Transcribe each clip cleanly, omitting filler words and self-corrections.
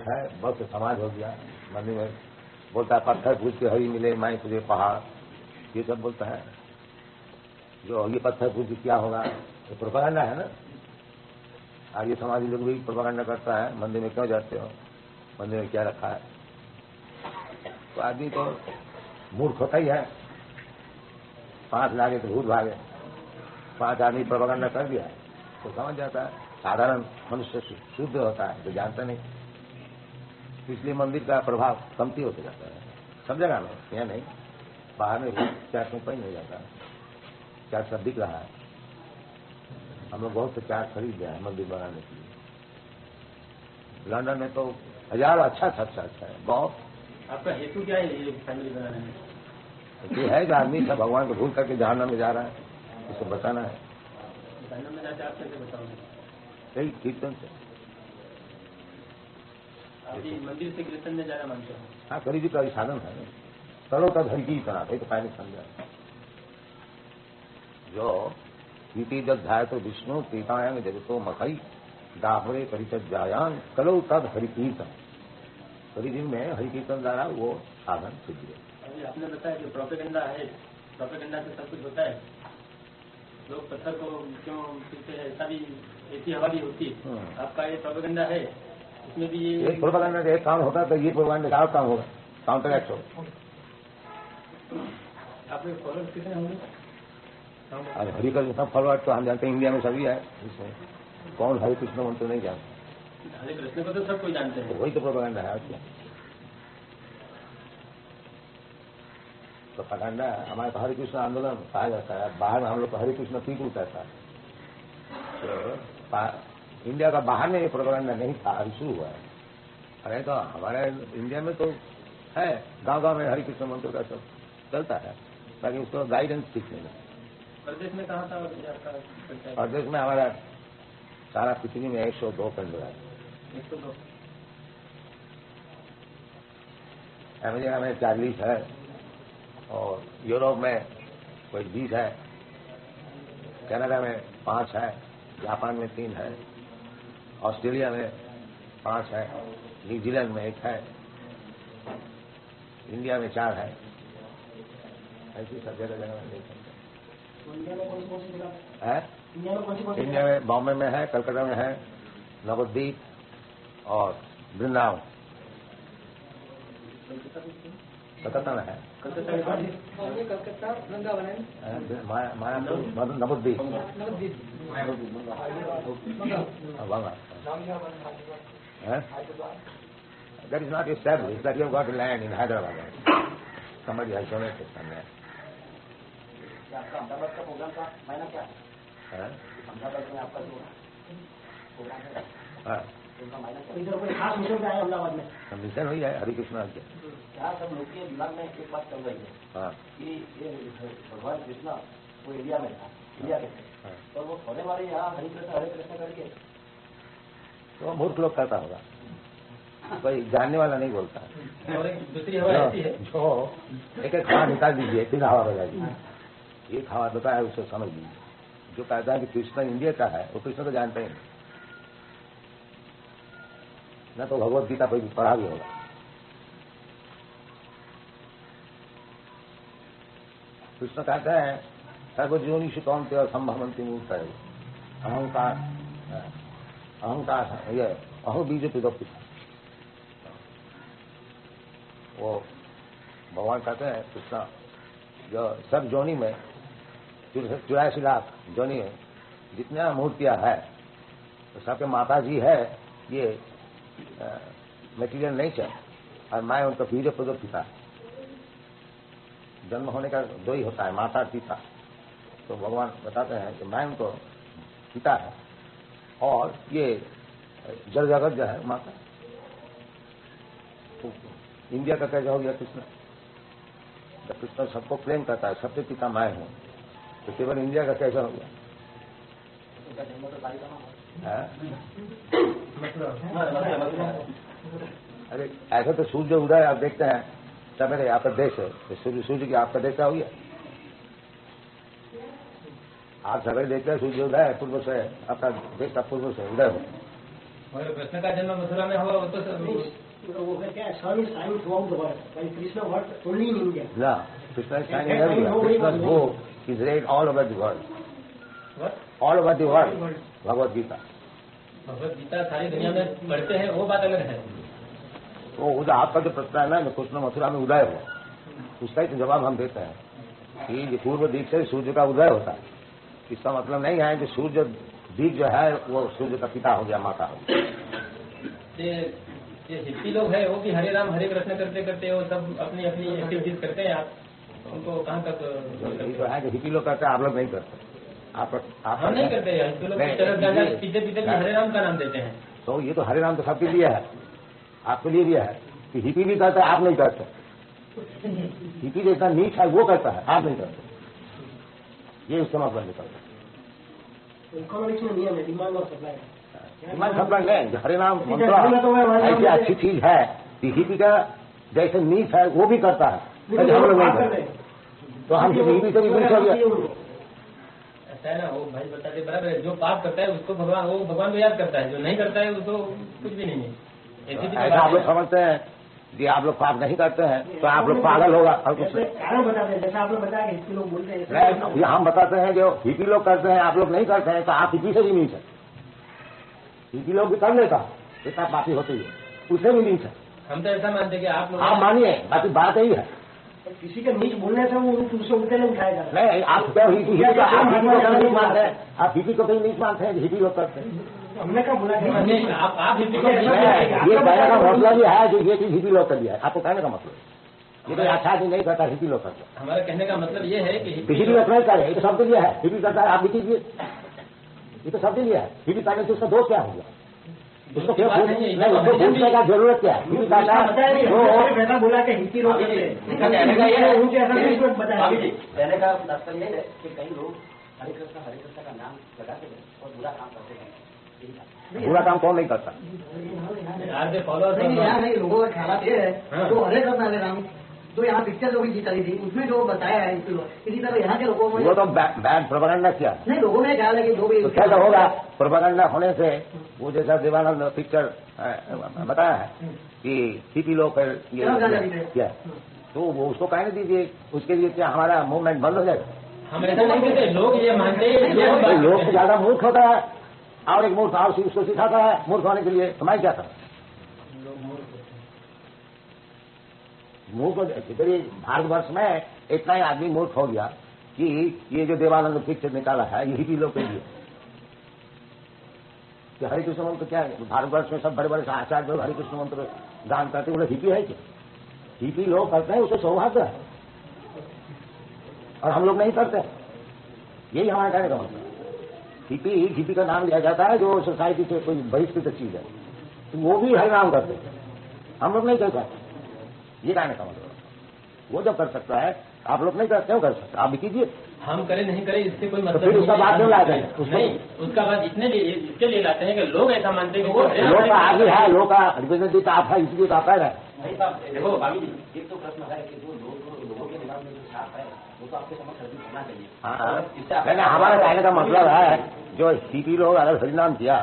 है, बहुत समाज हो गया। मंदिर में बोलता है पत्थर पूछ के हरी मिले, माई तुझे पहाड़, ये सब बोलता है। जो ये पत्थर पूछ के क्या होगा, ये प्रोपेगेंडा है ना। आज ये समाजी लोग भी प्रोपेगेंडा करता है, मंदिर में क्यों जाते हो, मंदिर में क्या रखा है। तो आदमी तो मूर्ख होता ही है। 5 लागे तो भूत भागे। 5 आदमी प्रोपेगेंडा कर दिया तो समझ जाता है। साधारण मनुष्य शुद्ध होता है तो जानता नहीं, इसलिए मंदिर का प्रभाव कमती होते जाता है सब जगह में। यहाँ नहीं, बाहर में भी चार्ट में कहीं नहीं जाता, चार्ट सब दिख रहा है। हम लोग बहुत से चार्ट खरीद लिया है मंदिर बनाने के लिए। लंदन में तो हजारों अच्छा है बहुत। आपका हेतु क्या है ये फैमिली बनाने में? ये है कि आदमी सब भगवान को भूल करके जहन्नम में जा रहा है, इसको बताना है। जहन्नम में जाते आप कैसे बताओगे? यही कीर्तन से। अभी मंदिर से कीर्तन में जाना मानते हो? हाँ, करीबी का साधन है। करो तब हरि की तना, तो पहले समझा। जो प्रीति जब ध्याय तो विष्णु प्रीतायंग जगतो मखई दाहरे परिचत जायान कलो तद हरिकीर्तन। करीबी में हरिकीर्तन द्वारा वो साधन सिद्ध है। अभी आपने बताया कि प्रोपेगेंडा है, प्रोपेगेंडा से सब कुछ होता है। लोग पत्थर को क्यों पीते हैं, ऐसा भी ऐसी हवा भी होती है। आपका ये प्रोपेगेंडा है, इसमें भी ये प्रोपेगेंडा का एक काम होता है तो ये प्रोपेगेंडा का काम होगा, काउंटर एक्ट होगा। आपके फॉलोअर्स कितने होंगे? अरे हरि कृष्ण फॉलोअर तो हम जानते हैं, इंडिया में सभी है। इसमें कौन हरे कृष्ण मंत्र नहीं जानते? हरे कृष्ण को तो सब कोई जानते हैं। तो वही तो प्रोपेगेंडा है। क्या तो प्रोपेगेंडा हमारे तो हरे कृष्ण आंदोलन कहा जाता है। बाहर में हम लोग को हरे कृष्ण पीपुल कहता है। तो इंडिया का बाहर में ये प्रोपेगेंडा नहीं था, अभी शुरू हुआ है। अरे तो हमारे इंडिया में तो है, गांव-गांव में हरे कृष्ण मंत्र का सब चलता है, ताकि उसको गाइडेंस सीखने में। प्रदेश में कहाँ था आपका? प्रदेश में हमारा सारा पृथ्वी में 102 केंद्र है। 102? अमेरिका में 40 है, और यूरोप में कोई 20 है, कनाडा में 5 है, जापान में 3 है, ऑस्ट्रेलिया में 5 है, न्यूजीलैंड में 1 है, इंडिया में 4 है। ऐसी सब जगह में देख सकते हैं। इंडिया में बॉम्बे में है, कलकत्ता में है, नवद्वीप और वृंदावन। कलकत्ता में है, कलकत्ता वृंदावन है, Mayapur Nabadwip That is not established that you have got land in Hyderabad. Somebody has donated somewhere. आपका अहमदाबाद का प्रोग्राम का मायना क्या है? अहमदाबाद में आपका जो प्रोग्राम है, उनका मायना क्या? इधर कोई खास मिशन क्या है अहमदाबाद में? मिशन हुई है हरे कृष्णा के। यहाँ सब लोग के दिमाग में एक बात चल रही है कि ये भगवान कृष्णा वो इंडिया में था, इंडिया के थे, तो वो होने वाले यहाँ हरे कृष्ण करके तो मूर्ख लोग कहता होगा, कोई जानने वाला नहीं बोलता। और एक दूसरी हवा ऐसी है जो एक हवा निकाल दीजिए, फिर हवा बजा दीजिए। एक हवा बताया उसको समझ लीजिए। जो कहता है कि कृष्ण इंडिया का है, वो कृष्ण को जानते ही नहीं, न तो भगवत गीता कोई पढ़ा भी होगा। कृष्ण कहता है सर्वजीवनी से कौन थे असंभवंती मूर्त है, अहंकार ये अहु बीज पिदोपित। वो भगवान कहते हैं कृष्ण जो सब जोनी में 84 लाख जोनी में जितना मूर्तियां है, तो सबके माता जी है, ये मटेरियल नहीं चाहिए, और मैं उनका बीज पिता पिता। जन्म होने का 2 ही होता है, माता पिता। तो भगवान बताते हैं कि मैं उनको पिता है, और ये जल जगत जो है माता। तो इंडिया का कैसा हो गया कृष्ण? जब कृष्ण सबको प्रेम करता है, सबसे पिता मैं हूं, तो केवल इंडिया का कैसा हो गया? अरे ऐसा तो सूर्य उदय आप देखते हैं सवेरे, आपका देश है, तो सूर्य की आपका देश का हो गया। आप सवेरे देखते हैं सूर्य उदय पूर्व से, आपका देश का पूर्व से उदय हो, मगर कृष्ण का जन्म मथुरा में हुआ, वो तो वो क्या है, sun is shining throughout the world, while Krishna work only in India. ना, कृष्ण इज शाइनिंग एवरीवेयर, कृष्ण's book is read all over the world, all over the world, Bhagavad Gita. Bhagavad Gita सारी दुनिया में पढ़ते हैं, वो बात अलग है। तो उधर आपका जो प्रश्न है ना, जो कृष्ण मथुरा में उदय हुआ, उसका ही तो जवाब हम देते हैं कि पूर्व दिक से सूर्य का उदय होता है। इसका मतलब नहीं है कि सूर्य दीप जो है वो सूर्य का पिता हो गया, माता हो गया। ये हिप्पी लोग हैं, वो भी हरे राम हरे कृष्ण करते करते वो सब अपनी अपनी एक्टिविटीज करते हैं। आप उनको कहाँ तक तो है कि हिप्पी लोग करते हैं, आप लोग नहीं करते। आप हम नहीं करते हैं। हिप्पी लोग पीते पीते भी हरे राम का नाम देते हैं। तो ये तो हरे राम तो सबके लिए है, आपके लिए भी है कि हिप्पी भी करता है, आप नहीं करते। हिप्पी जो इतना नीच है वो करता है, आप नहीं करते। ये उसका मतलब निकलता है। इकोनॉमिक्स में नियम है, डिमांड और सप्लाई। डिमांड सप्लाई नहीं, हरे राम मंत्र ऐसी अच्छी चीज है कि हिप्पी का जैसे नीच है वो भी करता है, हम लोग नहीं करते। तो हम हिप्पी से भी नीच हो गया। ऐसा है ना, वो भाई बताते बराबर है, जो पाप करता है उसको भगवान, वो भगवान को याद करता है, जो नहीं करता है उसको कुछ भी नहीं है। ऐसा आप लोग समझते हैं कि आप लोग पाप नहीं करते हैं तो आप लोग पागल होगा। और कुछ कारण बताते हैं, जैसा आप लोग बताया कि हिप्पी लोग बोलते हैं, ये हम बताते हैं जो हिप्पी लोग करते हैं आप लोग नहीं करते हैं, तो आप हिप्पी से भी नीच है। हिप्पी लोग भी कर लेता इतना पापी होती है, उससे भी नीच है। हम तो ऐसा मानते हैं कि आप मानिए, बाकी बात यही है। किसी के नीच बोलने से वो उससे उल्टे नहीं उठाया जाता। नहीं, आप क्या हिप्पी को नीच मानते हैं? आप हिप्पी को कहीं नीच मानते हैं? हिप्पी लोग करते हैं। हमने क्या बोला? आप हिप्पी को ये कहने का मतलब ये है कि ये चीज हिप्पी लोग कर दिया है। आपको कहने का मतलब ये तो अच्छा चीज नहीं करता, हिप्पी लोग करते। हमारा कहने का मतलब ये है कि हिप्पी लोग नहीं करे, ये तो सबके लिए है। हिप्पी करता है, आप भी कीजिए, ये तो सबके लिए है। हिप्पी करने से उसका दोष क्या हो गया? उसको क्यों पूछने का जरूरत क्या है? हिप्पी करता है, बोला कि हिप्पी लोग कहने का तात्पर्य है कि कई लोग हरे कृष्ण का नाम लगाते हैं और बुरा काम करते हैं। बुरा काम कौन नहीं करता? नहीं, लोगों का ख्याल ये है जो हरे कृष्ण हरे राम, जो यहाँ पिक्चर जो भी जीता रही थी उसमें जो बताया है इसी तरह यहाँ के लोगों में वो तो बैड प्रोपेगेंडा किया। नहीं, लोगों में ख्याल है कि जो भी कैसा होगा प्रोपेगेंडा होने से, वो जैसा देवानंद पिक्चर बताया है कि हिप्पी लोग क्या, तो वो उसको कहने दीजिए, उसके लिए क्या हमारा मूवमेंट बंद हो जाएगा? हम ऐसा नहीं कहते, लोग ये मानते हैं। लोग ज्यादा मूर्ख होता है और एक मूर्ख और उसको सिखाता है मूर्ख होने के लिए। तो मैं क्या था मूर्ख? भारतवर्ष में इतना ही आदमी मूर्ख हो गया कि ये जो देवानंद पिक्चर निकाला है ये हिप्पी लोग के लिए। कि हरे कृष्ण मंत्र क्या है? भारतवर्ष में सब बड़े बड़े आचार्य लोग हरे कृष्ण मंत्र गान करते हैं, हिप्पी है क्या? हिप्पी लोग करते हैं, उससे सौभाग्य है, और हम लोग नहीं करते। यही हमारा कहने का मतलब। हिप्पी का नाम लिया जाता है जो सोसाइटी से कोई बहिष्कृत चीज है, तो वो भी हरे नाम करते हैं, हम लोग नहीं कर सकते। ये कहने का मतलब वो जब कर सकता है आप लोग नहीं कर, क्यों कर सकते? आप भी कीजिए। हम करें नहीं करें इससे कोई मतलब तो फिर उसका बात क्यों लाते हैं? उसका बात इसके लिए लाते हैं कि लोग ऐसा मानते हैं कि लोग का आगे है, लोग का रिप्रेजेंटेटिव आप है, इसलिए तो आप कह रहे हैं। देखो भाभी जी, एक तो प्रश्न है कि जो लोगों के दिमाग में जो छाप है वो तो आपके समझ होना चाहिए। हाँ, हमारा कहने का मतलब है जो हिप्पी लोग अगर हरिनाम किया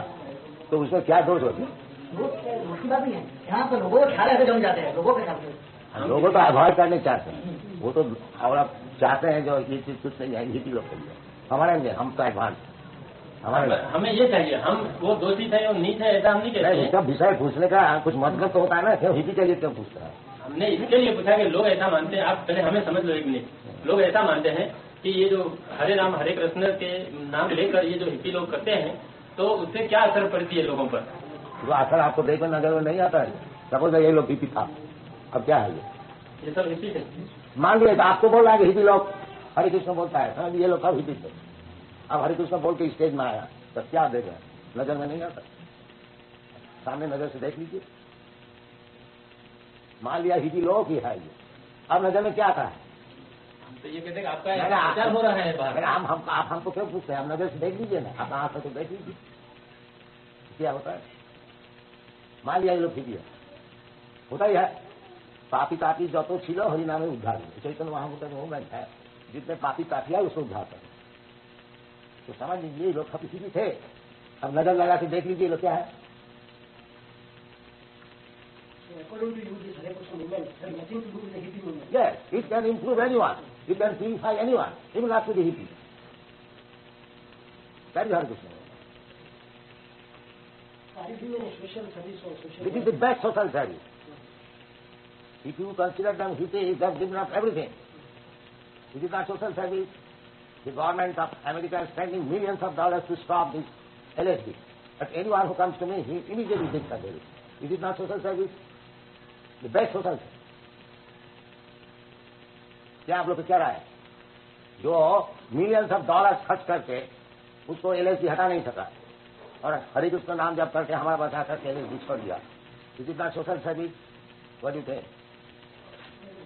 तो उसमें क्या दोष होती है? बात नहीं है, यहाँ पर लोगों के ख्याल ऐसे जम जाते हैं, लोगों के ख्याल से लोगों तो अवॉइड करने चाहते हैं, वो तो और आप चाहते हैं जो ये चीज कुछ नहीं है हिप्पी लोग के लिए। हमारे लिए हम तो एडवांस, हमें ये चाहिए, हम वो दोषी थे और नीच है ऐसा हम नहीं कहते। इसका विषय पूछने का कुछ मतलब तो होता है ना, क्यों हिप्पी के लिए क्यों पूछता है? हमने इसके लिए पूछा कि लोग ऐसा मानते हैं। आप पहले हमें समझ लो एक मिनट। लोग ऐसा मानते हैं कि ये जो हरे राम हरे कृष्ण के नाम लेकर ये जो हिप्पी लोग करते हैं तो उससे क्या असर पड़ती है लोगों पर? जो असर आपको देखने नजर में नहीं आता है। सपोज ये लोग हिप्पी था, अब क्या है ये सब हिप्पी थे। मान लिया तो आपको बोल रहा है कि हिप्पी लोग हरे कृष्ण बोलता है, ये लोग सब हिप्पी थे। अब हरे कृष्ण बोल के स्टेज में आया तो क्या देगा? नजर में नहीं आता, सामने नजर से देख लीजिए। मान लिया हिप्पी लोग ही है ये, अब नजर में क्या आता है? तो ये कहते हैं आपका प्रचार हो रहा है बाहर। आप हमको क्यों पूछते हैं? आप नजर से देख लीजिए ना, आप आंख से तो देख लीजिए क्या होता है। मान लिया ये लोग हिप्पी है, होता ही है। पापी तापी जो तो छिलो हरिनामे उद्धार चैतन्य महामूर्त मूवमेंट है, जितने पापी तापी है उसको उद्धार कर। तो समझ लीजिए लोग हिप्पी थे। अब नजर लगा के देख लीजिए लोग क्या है। According to you, this Hare Krishna movement has nothing to do with the hippie movement. Yes, it can improve anyone. It can purify anyone, even after the hippie. That is Hare Krishna. Are you doing any social service or social? This is the best social service. If you consider them hippies, they have given up everything. It is not social service. The government of America is spending millions of dollars to stop this LSD. But anyone who comes to me, he immediately thinks of it. It is not social service. The best social service. क्या आप लोग को क्या राय है? जो millions of dollars खर्च करके उसको एलएसडी हटा नहीं सका और हरि कृष्ण नाम जप करके हमारा बचा करके एलएसडी छोड़ दिया. It is not social service. What do you think?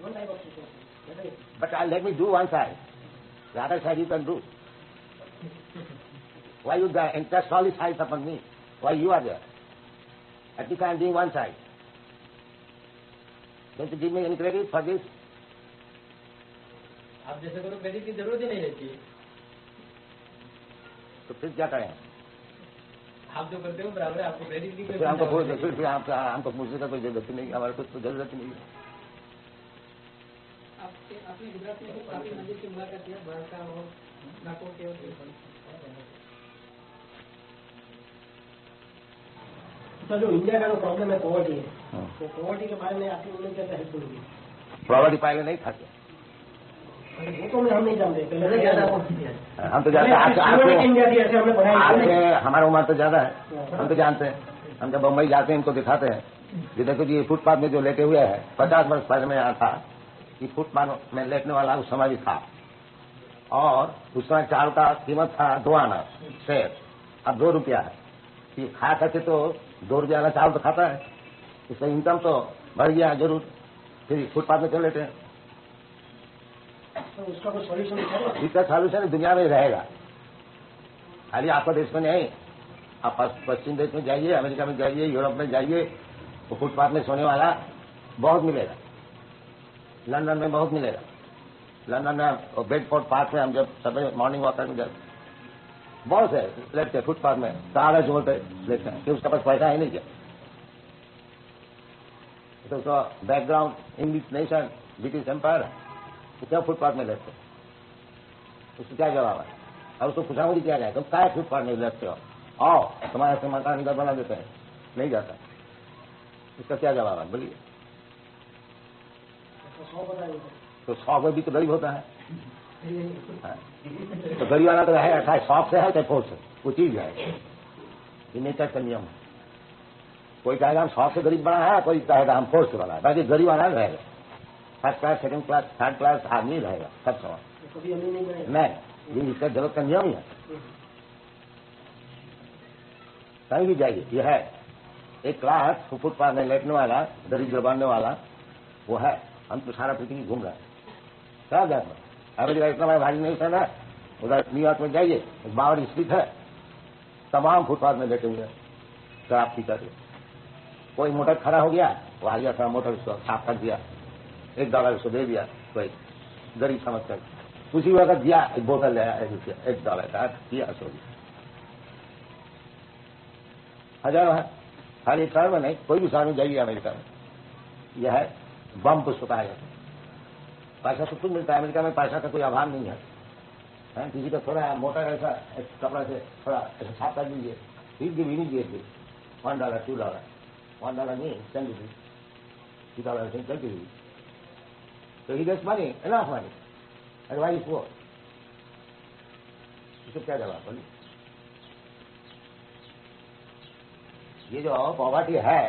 One type of social service. But let me do one side. The other side you can do. Why you entrust all these sides upon me? Why you are there? At least I am doing one side. Don't you give me any credit for this? आप जैसे करो credit की जरूरत ही नहीं रहती. तो फिर क्या करें? आप जो करते हो बराबर है, आपको क्रेडिट की फिर हमको बोल फिर हमको मुझसे का कोई जरूरत नहीं, हमारे कुछ तो जरूरत नहीं है. आपने गुजरात में काफी मंदिर की मुलाकात किया, द्वारका और नागपुर के और तो जो इंडिया का जो प्रॉब्लम है पॉवर्टी है, तो पॉवर्टी के बारे में आपकी उम्मीद क्या हेल्प होगी? प्रॉपर्टी पहले नहीं खाते. वो तो हम नहीं जानते, पहले ज्यादा हम तो जानते हैं. इंडिया की ऐसे हमने पढ़ाई. हमारा उम्र तो ज्यादा है, हम तो जानते हैं. हम जब बम्बई जाते हैं इनको दिखाते हैं कि देखो जी फुटपाथ में जो लेटे हुए है 50 वर्ष पहले में यहाँ था कि फुटपाथ में लेटने वाला उस समय भी था और उस समय चावल का कीमत था 2 आना शेर, अब 2 रुपया है. कि खा करके तो 2 रुपया वाला चावल तो खाता है, उसका इनकम तो बढ़ गया जरूर, फिर फुटपाथ में चल लेते हैं. तो उसका कोई सॉल्यूशन है? इसका सॉल्यूशन दुनिया में रहेगा, खाली आपका देश में नहीं. आप पश्चिम देश में जाइए, अमेरिका में जाइए, यूरोप में जाइए, तो फुटपाथ में सोने वाला बहुत मिलेगा. लंदन में बहुत मिलेगा. लंदन में बेडफोर्ड पार्क में हम जब सुबह मॉर्निंग वॉक करके जाते बहुत है लेटते फुटपाथ में, सारा जोड़ते लेते हैं कि उसके पास पैसा ही नहीं है. तो उसका background English nation, British empire, तो क्या फुटपाथ में लेते? उसको क्या जवाब है? और उसको पूछा मुझे क्या जाए, तुम क्या फुटपाथ में लेते हो, आओ तुम्हारे से मकान इधर बना देते हैं. नहीं जाता. इसका क्या जवाब है बोलिए? तो 100 में भी तो गरीब होता है. तो गरीब वाला तो है, चाहे शौक से है चाहे फोर्स से, वो चीज है. ये नेचर का नियम है. कोई कहेगा हम शौक से गरीब बना है, कोई कहेगा हम फोर्स से बना है. बाकी गरीब वाला रहेगा, first class, second class, third class आदमी रहेगा सब समय. नहीं, ये इसका जगत का नियम ही है. कहीं भी जाइए ये है. एक क्लास फुटपाथ में लेटने वाला, दरिद्र बनने वाला वो है. हम तो सारा पृथ्वी घूम रहे हैं. क्या जाए अमेरिका इतना बड़ा भारी नहीं था. उधर न्यूयॉर्क में जाइए, बावर स्ट्रीट है, तमाम फुटपाथ में लेटे हुए शराब पी करके. कोई मोटर खड़ा हो गया, वो आ गया था मोटर, उसको साफ कर दिया, $1 उसको दे दिया. कोई गरीब समझ कर उसी वक्त दिया, एक बोतल ले आया $1 का किया. सॉरी हजारों है, खाली शहर में नहीं, कोई भी शहर में जाइए अमेरिका में, यह है बम पुष्प कहा जाता है. पैसा सब कुछ मिलता है अमेरिका में, पैसा का कोई अभाव नहीं है. किसी का थोड़ा मोटा ऐसा कपड़ा से थोड़ा ऐसा साफ कर दीजिए, ठीक भी नहीं दिए $1, $2, $1 नहीं, $10, $2 से चलती हुई. तो he gets money, enough money, advice वो. इसको क्या जवाब बोलिए? ये जो पॉवर्टी है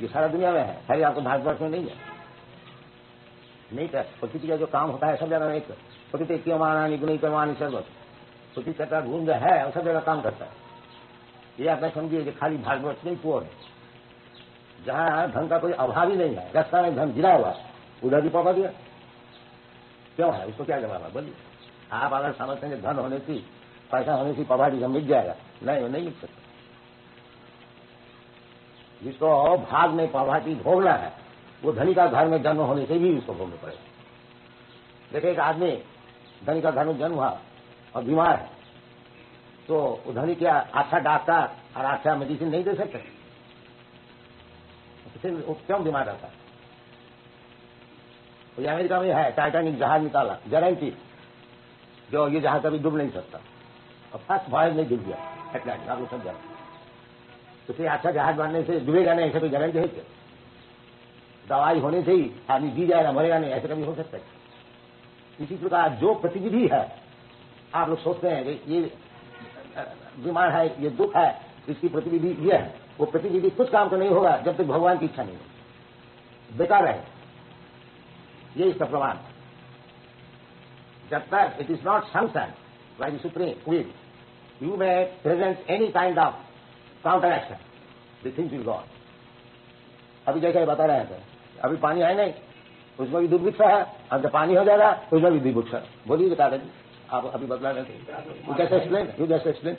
ये सारा दुनिया में है, खाली आपको भारतवर्ष में नहीं है. नहीं कर प्रकृति का जो काम होता है सब जगह नहीं कर. प्रकृति क्यों मानानी गुणी करवानी सर्वत, प्रकृति का गुण जो है वो सब जगह काम करता है. ये आप समझिए कि खाली भारतवर्ष नहीं पुअर है, जहां धन का कोई अभाव ही नहीं है, रास्ता में धन गिरा हुआ उधर भी पॉवर्टी है. क्यों है? उसको क्या जवाब है बोलिए? आप अगर समझते हैं धन होने की, पैसा होने की पॉवर्टी से मिल जाएगा, नहीं वो नहीं मिल सकता. जिसको भाग में पॉवर्टी भोगना है वो धनी का घर में जन्म होने से भी उसको भोगना पड़ेगा. देखिए एक आदमी धनी का घर में जन्म हुआ और बीमार है, तो धनी क्या अच्छा डॉक्टर और अच्छा मेडिसिन नहीं दे सकते? इसे वो क्यों बीमार रहता है? तो ये अमेरिका में है, टाइटैनिक जहाज निकाला, गारंटी, जो ये जहाज कभी डूब नहीं सकता, और फर्स्ट वॉयज में डूब गया एटलांटिक, आप लोग सब जानते। तो फिर अच्छा जहाज बनने से डूबेगा नहीं, ऐसे कोई गारंटी है क्या? दवाई होने से ही आदमी जी जाएगा, मरेगा नहीं, ऐसे कभी हो सकता है? इसी प्रकार जो प्रतिविधि है, आप लोग सोचते हैं कि ये बीमार है, ये दुख है, इसकी प्रतिविधि ये है, वो प्रतिविधि कुछ काम तो नहीं होगा जब तक भगवान की इच्छा नहीं होगी, बेकार रहे। ये इसका प्रमाण। जब तक it is not sanction by the supreme will, you may present any kind of counter action, the things will go on. अभी जैसे बता रहे थे, अभी पानी है नहीं, उसमें भी दुर्भिक्षा है, अब जब पानी हो जाएगा उसमें भी दुर्भिक्षा। बोलिए बता रहे आप अभी बतला रहे थे, यू जस्ट एक्सप्लेन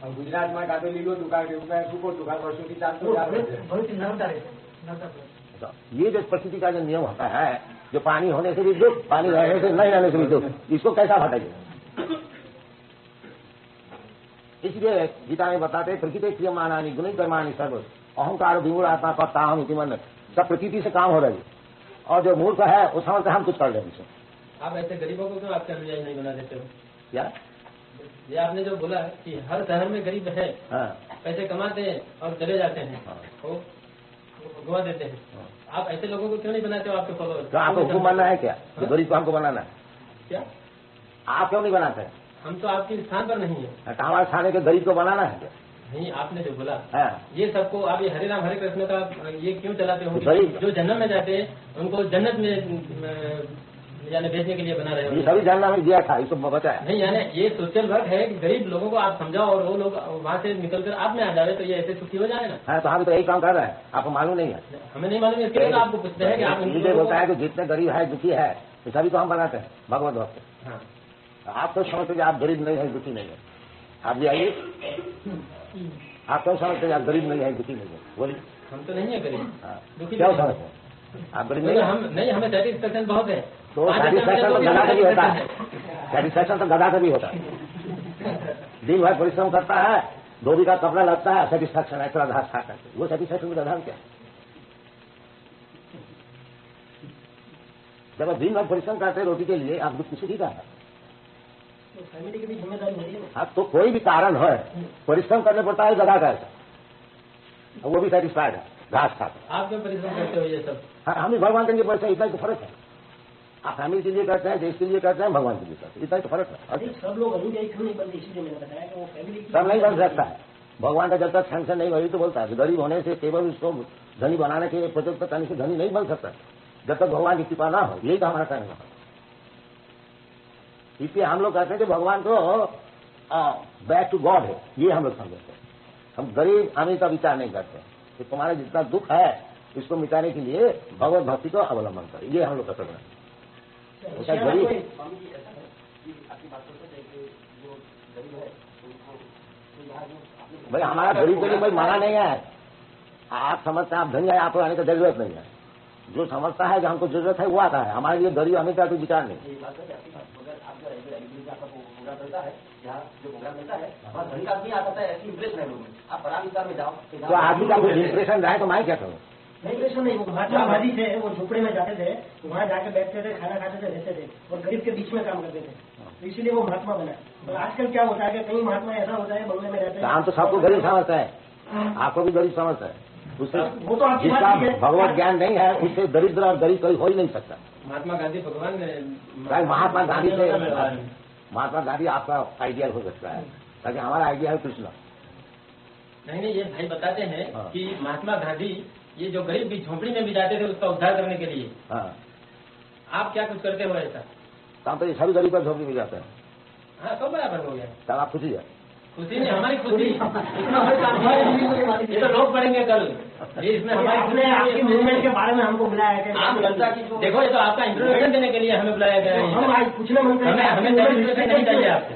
ગુજરાતમાં કાપેલી દુકાળ सूको दुकाळ वर्षों की चालू। ये जो परिस्थिति का जो नियम होता है, जो पानी होने से भी दुख, पानी रहने से नहीं रहने से भी दुख, इसको कैसा हटाइए? इसलिए गीता में बताते प्रकृति क्रियमाणानि गुणी कर्माणि सर्व अहंकार विमूढ़ आत्मा का ताहम इति मन, सब प्रकृति से काम हो रही है, और जो मूर्ख है वो समझते हम कुछ कर लेंगे। आप ऐसे गरीबों को क्यों आपके अनुयायी नहीं बना देते हो? क्या ये आपने जो बोला कि हर शहर में गरीब है, पैसे कमाते हैं और चले जाते हैं, वो घुमा देते हैं, आप ऐसे लोगों को क्यों नहीं बनाते हो आपके फॉलोअर? तो आपको हुक्म बनना है क्या? तो गरीब को हमको बनाना है क्या? आप क्यों नहीं बनाते? हम तो आपके स्थान पर नहीं है। तो हमारे थाने के गरीब को बनाना है क्या? नहीं, आपने जो बोला हाँ। ये सबको आप ये हरे राम हरे कृष्ण का ये क्यों चलाते हो? गरीब जो जन्नत में जाते हैं उनको जन्नत में यानी भेजने के लिए बना रहे हो। ये सभी जानना में दिया था, इसको बचाया नहीं, यानी ये सोशल वर्क है कि गरीब लोगों को आप समझाओ और वो लोग वहाँ से निकलकर आप में आ जाए, तो ये ऐसे सुखी हो जाए ना। हाँ, तो हम तो यही काम कर रहे हैं, आपको मालूम नहीं है? हमें नहीं मालूम, इसके लिए तो आपको पूछते हैं कि आप मुझे बोलता है कि जितने गरीब है दुखी है तो सभी को हम बनाते हैं भगवत भक्त। हाँ, आप तो समझते कि आप गरीब नहीं है दुखी नहीं है, आप भी आइए। आप तो समझते आप गरीब नहीं है दुखी नहीं है, बोलिए। हम तो नहीं है गरीब, दुखी क्या समझते हैं? आप गरीब नहीं, हम नहीं, हमें सेटिस्फेक्शन बहुत है। तो सेटिस्फेक्शन तो गधा का भी होता है, सेटिस्फेक्शन तो गधा का भी होता है। दिन भर परिश्रम करता है, धोबी का कपड़ा लगता है, सेटिस्फेक्शन है घास खा करके, वो सेटिस्फेक्शन गधा क्या? जब आप दिन भर परिश्रम करते हैं रोटी के लिए, आप दुख किसी की का है? फैमिली की भी जिम्मेदारी होती है ना। आप तो कोई भी कारण है परिश्रम करने पड़ता है गधा का ऐसा, वो भी सेटिस्फाइड है घास खाकर। आप क्यों परिश्रम करते हो ये सब? हाँ, हम भी भगवान के लिए करते हैं, इतना ही तो फर्क है। आप फैमिली के लिए करते हैं, देश के लिए करते हैं, भगवान के लिए करते हैं, इतना ही तो फर्क है। अभी सब लोग अनुयायी क्यों नहीं बनते, इसीलिए मैंने बताया कि वो फैमिली सब नहीं बन सकता है, भगवान का जब तक सैंक्शन नहीं वही तो बोलता है। गरीब होने से केवल उसको धनी बनाने के प्रोजेक्ट करने से धनी नहीं बन सकता जब तक भगवान की कृपा ना हो, यही तो हमारा कहना है। इसलिए हम लोग कहते हैं कि भगवान को बैक टू गॉड है, ये हम लोग समझते हैं। हम गरीब अमीर का विचार नहीं करते कि तुम्हारा जितना दुख है इसको मिटाने के लिए भगवत भक्ति को अवलंबन करें, ये हम लोग का करना है। स्वामी जी ऐसा है कि आपकी बात करते हैं कि जो गरीब है उनको तो यहाँ जो भाई हमारा गरीब के लिए कोई माना नहीं है। आप समझते हैं आप धनी है, आपको आने की जरूरत नहीं है। जो समझता है कि हमको जरूरत है वो आता है, हमारे लिए गरीब अमीर का कोई विचार नहीं। बात है आपकी बात, अगर आपका आपका प्रोग्राम मिलता है, यहाँ जो प्रोग्राम मिलता है वहाँ धनी का आदमी आता है, ऐसी इंप्रेशन है लोगों में। आप बड़ा विस्तार में जाओ तो आदमी का कुछ इंप्रेशन रहे तो मैं क्या करूँ? नहीं, इंप्रेशन नहीं। वो महात्मा गांधी थे, वो झोपड़े में जाते थे, वहाँ जाके बैठते थे, खाना खाते थे, रहते थे और गरीब के बीच में काम करते थे, तो इसीलिए वो महात्मा बना। और आजकल क्या होता है कि कई महात्मा ऐसा होता है बंगले में रहते हैं। हम तो सबको गरीब समझते हैं, आपको भी गरीब समझता है। उससे वो तो आपकी जिसका बात ठीक है। भगवत ज्ञान नहीं है उससे दरिद्र और गरीब कोई हो ही नहीं सकता। महात्मा गांधी भगवान भाई महात्मा गांधी से महात्मा गांधी आपका आइडियल हो सकता है, ताकि हमारा आइडिया है कृष्ण। नहीं, ये भाई बताते हैं कि महात्मा गांधी ये जो गरीब भी झोपड़ी में भी जाते थे उसका उद्धार करने के लिए। हाँ, आप क्या कुछ करते हो ऐसा? काम तो ये सभी गरीब पर झोपड़ी में जाते हैं। हाँ, सब बराबर हो गया। तब आप खुशी है? खुशी नहीं, हमारी खुशी। इतना बड़ा काम है, ये तो लोग पढ़ेंगे कल। ये इसमें हमारी खुशी आपकी मूवमेंट के बारे में हमको बुलाया है। आप जनता की देखो, ये तो आपका इंट्रोडक्शन देने के लिए हमें बुलाया गया है। हम आज पूछना मांगते हैं, हमें नहीं चाहिए आपसे।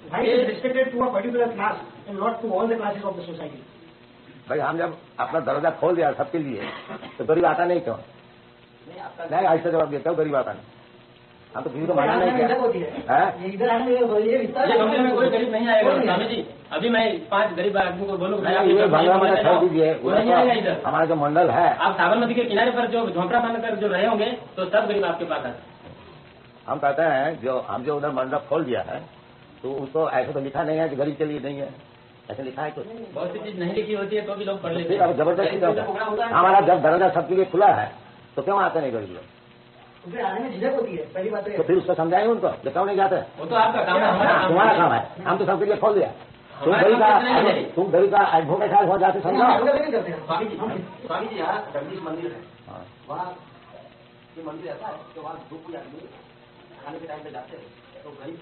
भाई is restricted to a particular class and not to all the classes of the society. भाई हम जब अपना दरवाजा खोल दिया सबके लिए तो गरीब आता नहीं क्यों? नहीं, ऐसा जवाब देता हूँ, गरीब आता नहीं। हम तो किसी को मना नहीं किया है। इधर आने में कोई गरीब नहीं आएगा स्वामी जी। अभी मैं 5 गरीब आदमी को बोलूँ ये भगवान में छोड़ दीजिए, इधर हमारा जो मंडल है, आप साबरमती के किनारे पर जो झोंपड़ा बांधकर जो रहे होंगे तो सब गरीब आपके पास आते। हम कहते हैं जो उधर मंडप खोल दिया है तो उसको ऐसे तो लिखा नहीं है कि गरीब के लिए नहीं है, ऐसे लिखा है कुछ। बहुत सी चीज नहीं लिखी होती है तो भी लोग पढ़ लेते फिर अब जबरदस्ती क्या होता है? हमारा जब दरवाजा सबके लिए खुला है तो क्यों आते नहीं गरीब लोग? फिर आने में झिझक होती है, पहली बात तो फिर उसको समझाएंगे उनको जो क्यों नहीं जाते? वो तो आपका काम है, तुम्हारा काम है, हम तो सबके लिए खोल दिया। तुम गरीब का एडवोकेट हो जाते समझाओ। स्वामी जी यहाँ जगदीश मंदिर है, वहाँ ये मंदिर ऐसा है कि वहाँ जो कोई आदमी खाने के टाइम पे जाते हैं तो गरीब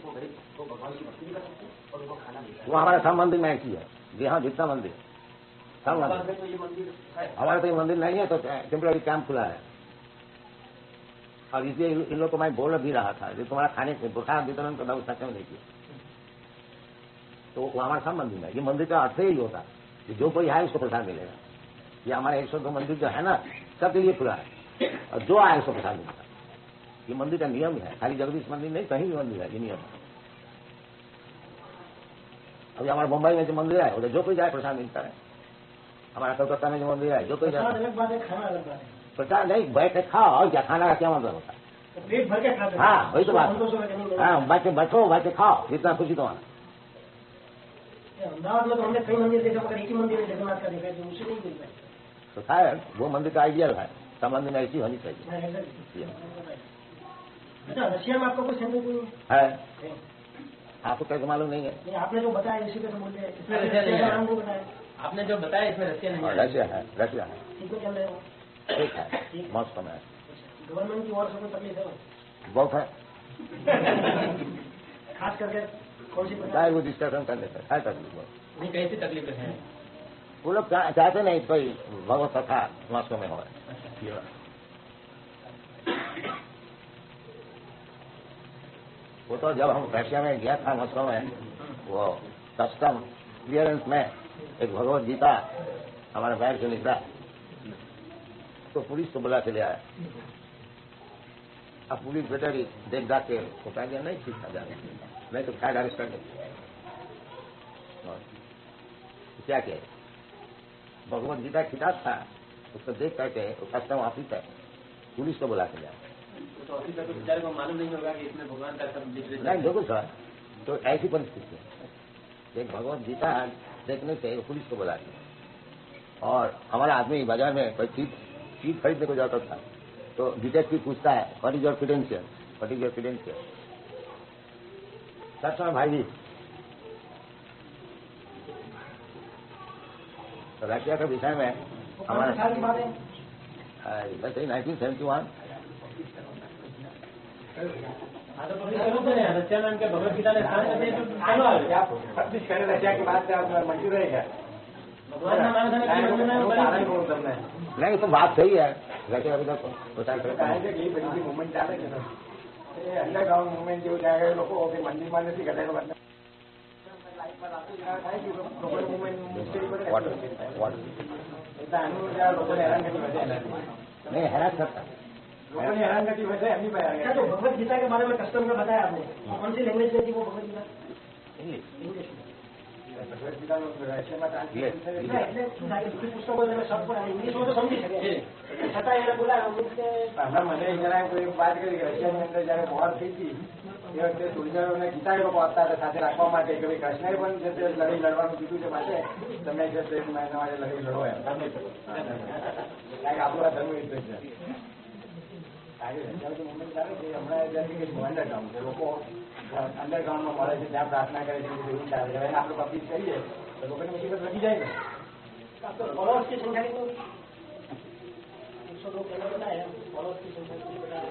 को भगवान की भक्ति भी कर सकते हैं और उनको खाना मिलता है। वो हमारा सब मंदिर में ऐसी है जी। हाँ, जितना मंदिर सब मंदिर। तो ये मंदिर है, हमारा तो ये मंदिर नहीं है तो टेम्पररी कैंप खुला है। और इसलिए इन लोग को मैं बोल भी रहा था जो तुम्हारा खाने बुखार वितरण का व्यवस्था क्यों नहीं किया, तो वो हमारा सब मंदिर में। ये मंदिर का अर्थ ही होता है कि जो कोई आए उसको प्रसाद मिलेगा। ये हमारे 102 मंदिर जो है ना सबके लिए खुला है और जो आए उसको प्रसाद मिलेगा। ये मंदिर का नियम है, खाली जगदीश मंदिर नहीं, कहीं भी मंदिर है ये नियम है। अभी हमारे मुंबई में जो मंदिर है उधर जो कोई जाए प्रसाद मिलता है। हमारा कलकत्ता में जो मंदिर है जो कोई जाए अलग बात है, खाना अलग बात है। प्रसाद नहीं, बैठ के खाओ और क्या, खाना का क्या मतलब होता है? पेट भर के खाते हैं। हाँ वही तो बात। हाँ, बैठो बैठ के खाओ जितना खुशी तुम्हारा। अहमदाबाद में तो हमने कई मंदिर देखा मगर एक ही मंदिर में जगन्नाथ का देखा है जो उसे नहीं मिल पाए। तो शायद वो मंदिर का आइडियल है, सब मंदिर में ऐसी होनी चाहिए। अच्छा, रशिया में आपका कोई सेंटर है आपको कैसे मालूम नहीं है? नहीं, आपने जो बताया इसी पे तो बोलते हैं, इसमें रशिया नहीं है। नाम नहीं बताया। आपने जो बताया इसमें रशिया नहीं है। रशिया है, रशिया है, ठीक है, चल रहे हो। ठीक है, मौसम में है, गवर्नमेंट की ओर से कोई तकलीफ है बहुत है। खास करके कौन सी चाहे वो डिस्कशन कर लेते हैं, तकलीफ हो नहीं, कैसी तकलीफें हैं? वो लोग चाहते नहीं कोई भगवत कथा मॉस्को में हो। वो तो जब हम रशिया में गया था मॉस्को में, वो कस्टम क्लियरेंस में एक भगवत गीता हमारे बैग से निकला तो पुलिस को बुला के ले आया। अब पुलिस बेचारी देख दाख के वो कह दिया नहीं ठीक था जाने, नहीं तो शायद अरेस्ट कर देते। क्या किया, भगवत गीता किताब था उसको देख करके कस्टम ऑफिस है पुलिस को बुला के ले आया। तो अभी तक बेचारे को मालूम नहीं होगा कि इसमें भगवान का सब लिख नहीं देखो सर, तो ऐसी परिस्थिति है, एक भगवत गीता देखने से पुलिस को बुला दिया। और हमारा आदमी बाजार में कोई चीज खरीदने को जाता था तो डिटेक्टिव पूछता है what is your credential, what is your credential. सच में भाई जी, तो रशिया के विषय में हमारा वैसे 1971 रशिया में उनके भगवत गीता ने रशिया की बात मंजूर है क्या? नहीं तो बात सही है, रशिया अभी तक मूवमेंट चाले अंडरग्राउंड मूवमेंट जो जाएगा लोगों को मंदिर मानने से गले को बनना लोगों ने हैरान नहीं हैरान करता लोगों ने हैरान करती वजह हम अच्छा, तो भगवत गीता के बारे में कस्टम में बताया आपने, कौन सी लैंग्वेज में थी वो भगवत गीता? इंग्लिश में। भगवत गीता रशिया में पुस्तकों में सब इंग्लिश में तो समझी सके छठा એને બોલા હમણાં મને જરા કોઈ વાત કરી કે રશિયાની અંદર જયારે વોર થઈ હતી એ વખતે સોલ્જરોને ગીતા લોકો આપતા હતા સાથે રાખવા માટે કે ભાઈ કૃષ્ણએ પણ જે તે લડાઈ લડવાનું કીધું છે માટે તમે જે તે તમારે લડાઈ લડો એમ કારણ કે આપણું આ ધર્મ યુદ્ધ છે મુવમેન્ટ ચાલે છે હમણાં અંડરગ્રાઉન્ડ છે લોકો અંડરગ્રાઉન્ડમાં મળે છે ત્યાં પ્રાર્થના કરે છે એવું ચાલે છે આપણે પબ્લિક કરીએ તો લોકોની મુસીબત વધી જાય ને फॉलोअर्स की संख्या कितनी होगी? 102 केंद्र बताया, फॉलोअर्स की संख्या कितनी बताया?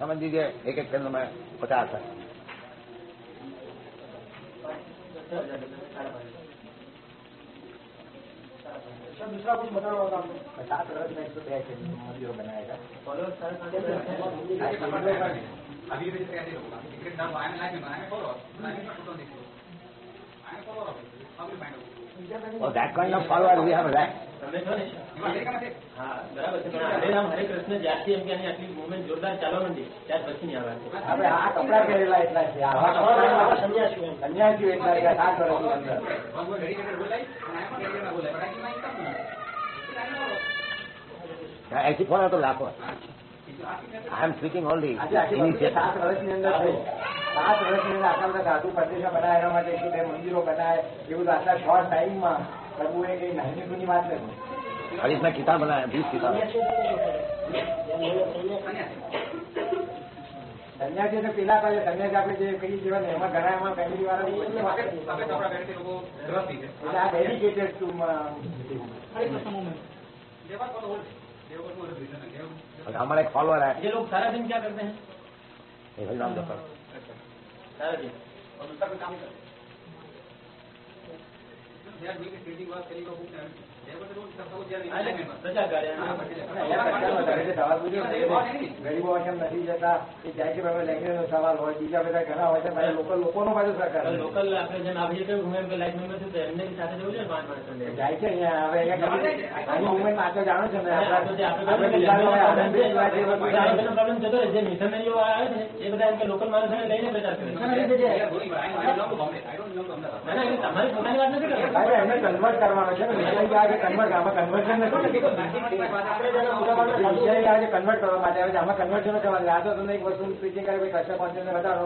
समझ लीजिए एक एक केंद्र में 50 है। सर दूसरा कुछ बताना होगा आपको? 50 वर्ष में 102 मंदिर बनाएगा और that kind of follower we have left. તમે છો ને હા બરાબર છે પણ હરે રામ હરે કૃષ્ણ જ્યારથી એમ કે આટલી મુવમેન્ટ જોરદાર ચાલવા માંડી ત્યાર પછી ની આ વાત હવે આ કપડા પહેરેલા એટલા છે સંન્યાસીઓ એટલા છે 7 વર્ષની અંદર ऐसी फोन तो लाखों आई एम स्पीकिंग ओनली 7 વર્ષની અંદર 7 વર્ષની અંદર આટલા બધા સાધુ પ્રદેશો બનાવ્યા એના માટે 102 મંદિરો બનાવે એવું તો આટલા શોર્ટ ટાઈમમાં કરવું એ કઈ નાની જૂની વાત નથી. और इसमें किताब बनाया 20 किताब સંન્યાસી તો પેલા પાસે સંન્યાસી આપણે જે કહીએ જેવા ને એમાં ઘણા એમાં ફેમિલી વાળા આ ડેડિકેટેડ ટુ हमारे फॉलोअर है ये लोग सारा दिन क्या करते हैं ये नाम जप सारा दिन और उसका कोई काम करते प्रचार कार्य ગરીબો એમ નથી જતા એ જાય છે લેંગ્વેજ નો સવાલ હોય બીજા બધા ઘણા હોય છે લોકોનો પાછો સરકાર લોકલ આપણે જેમ આપણે કેવું હું લાઈફ મેમ્બર છું એમને સાથે જવું છે પાંચ માણસ જાય છે અહીંયા હવે અહીંયા મુવમેન્ટ માં તો જાણો છો ને પ્રોબ્લેમ જતો જે મિશનરીઓ આવે છે એ બધા એમ કે લોકલ માણસોને લઈને પ્રચાર કરે તમારી પોતાની વાત નથી કરતા એમને કન્વર્ટ કરવાનો છે ને કન્વર્ટ આમાં કન્વર્ઝન નથી કન્વર્ટ કરવા માટે આવે છે આમાં કન્વર્ઝન કરવાનું આ તો તમને એક વસ્તુ સ્પીચિંગ કરે કચ્છ પહોંચીને વધારો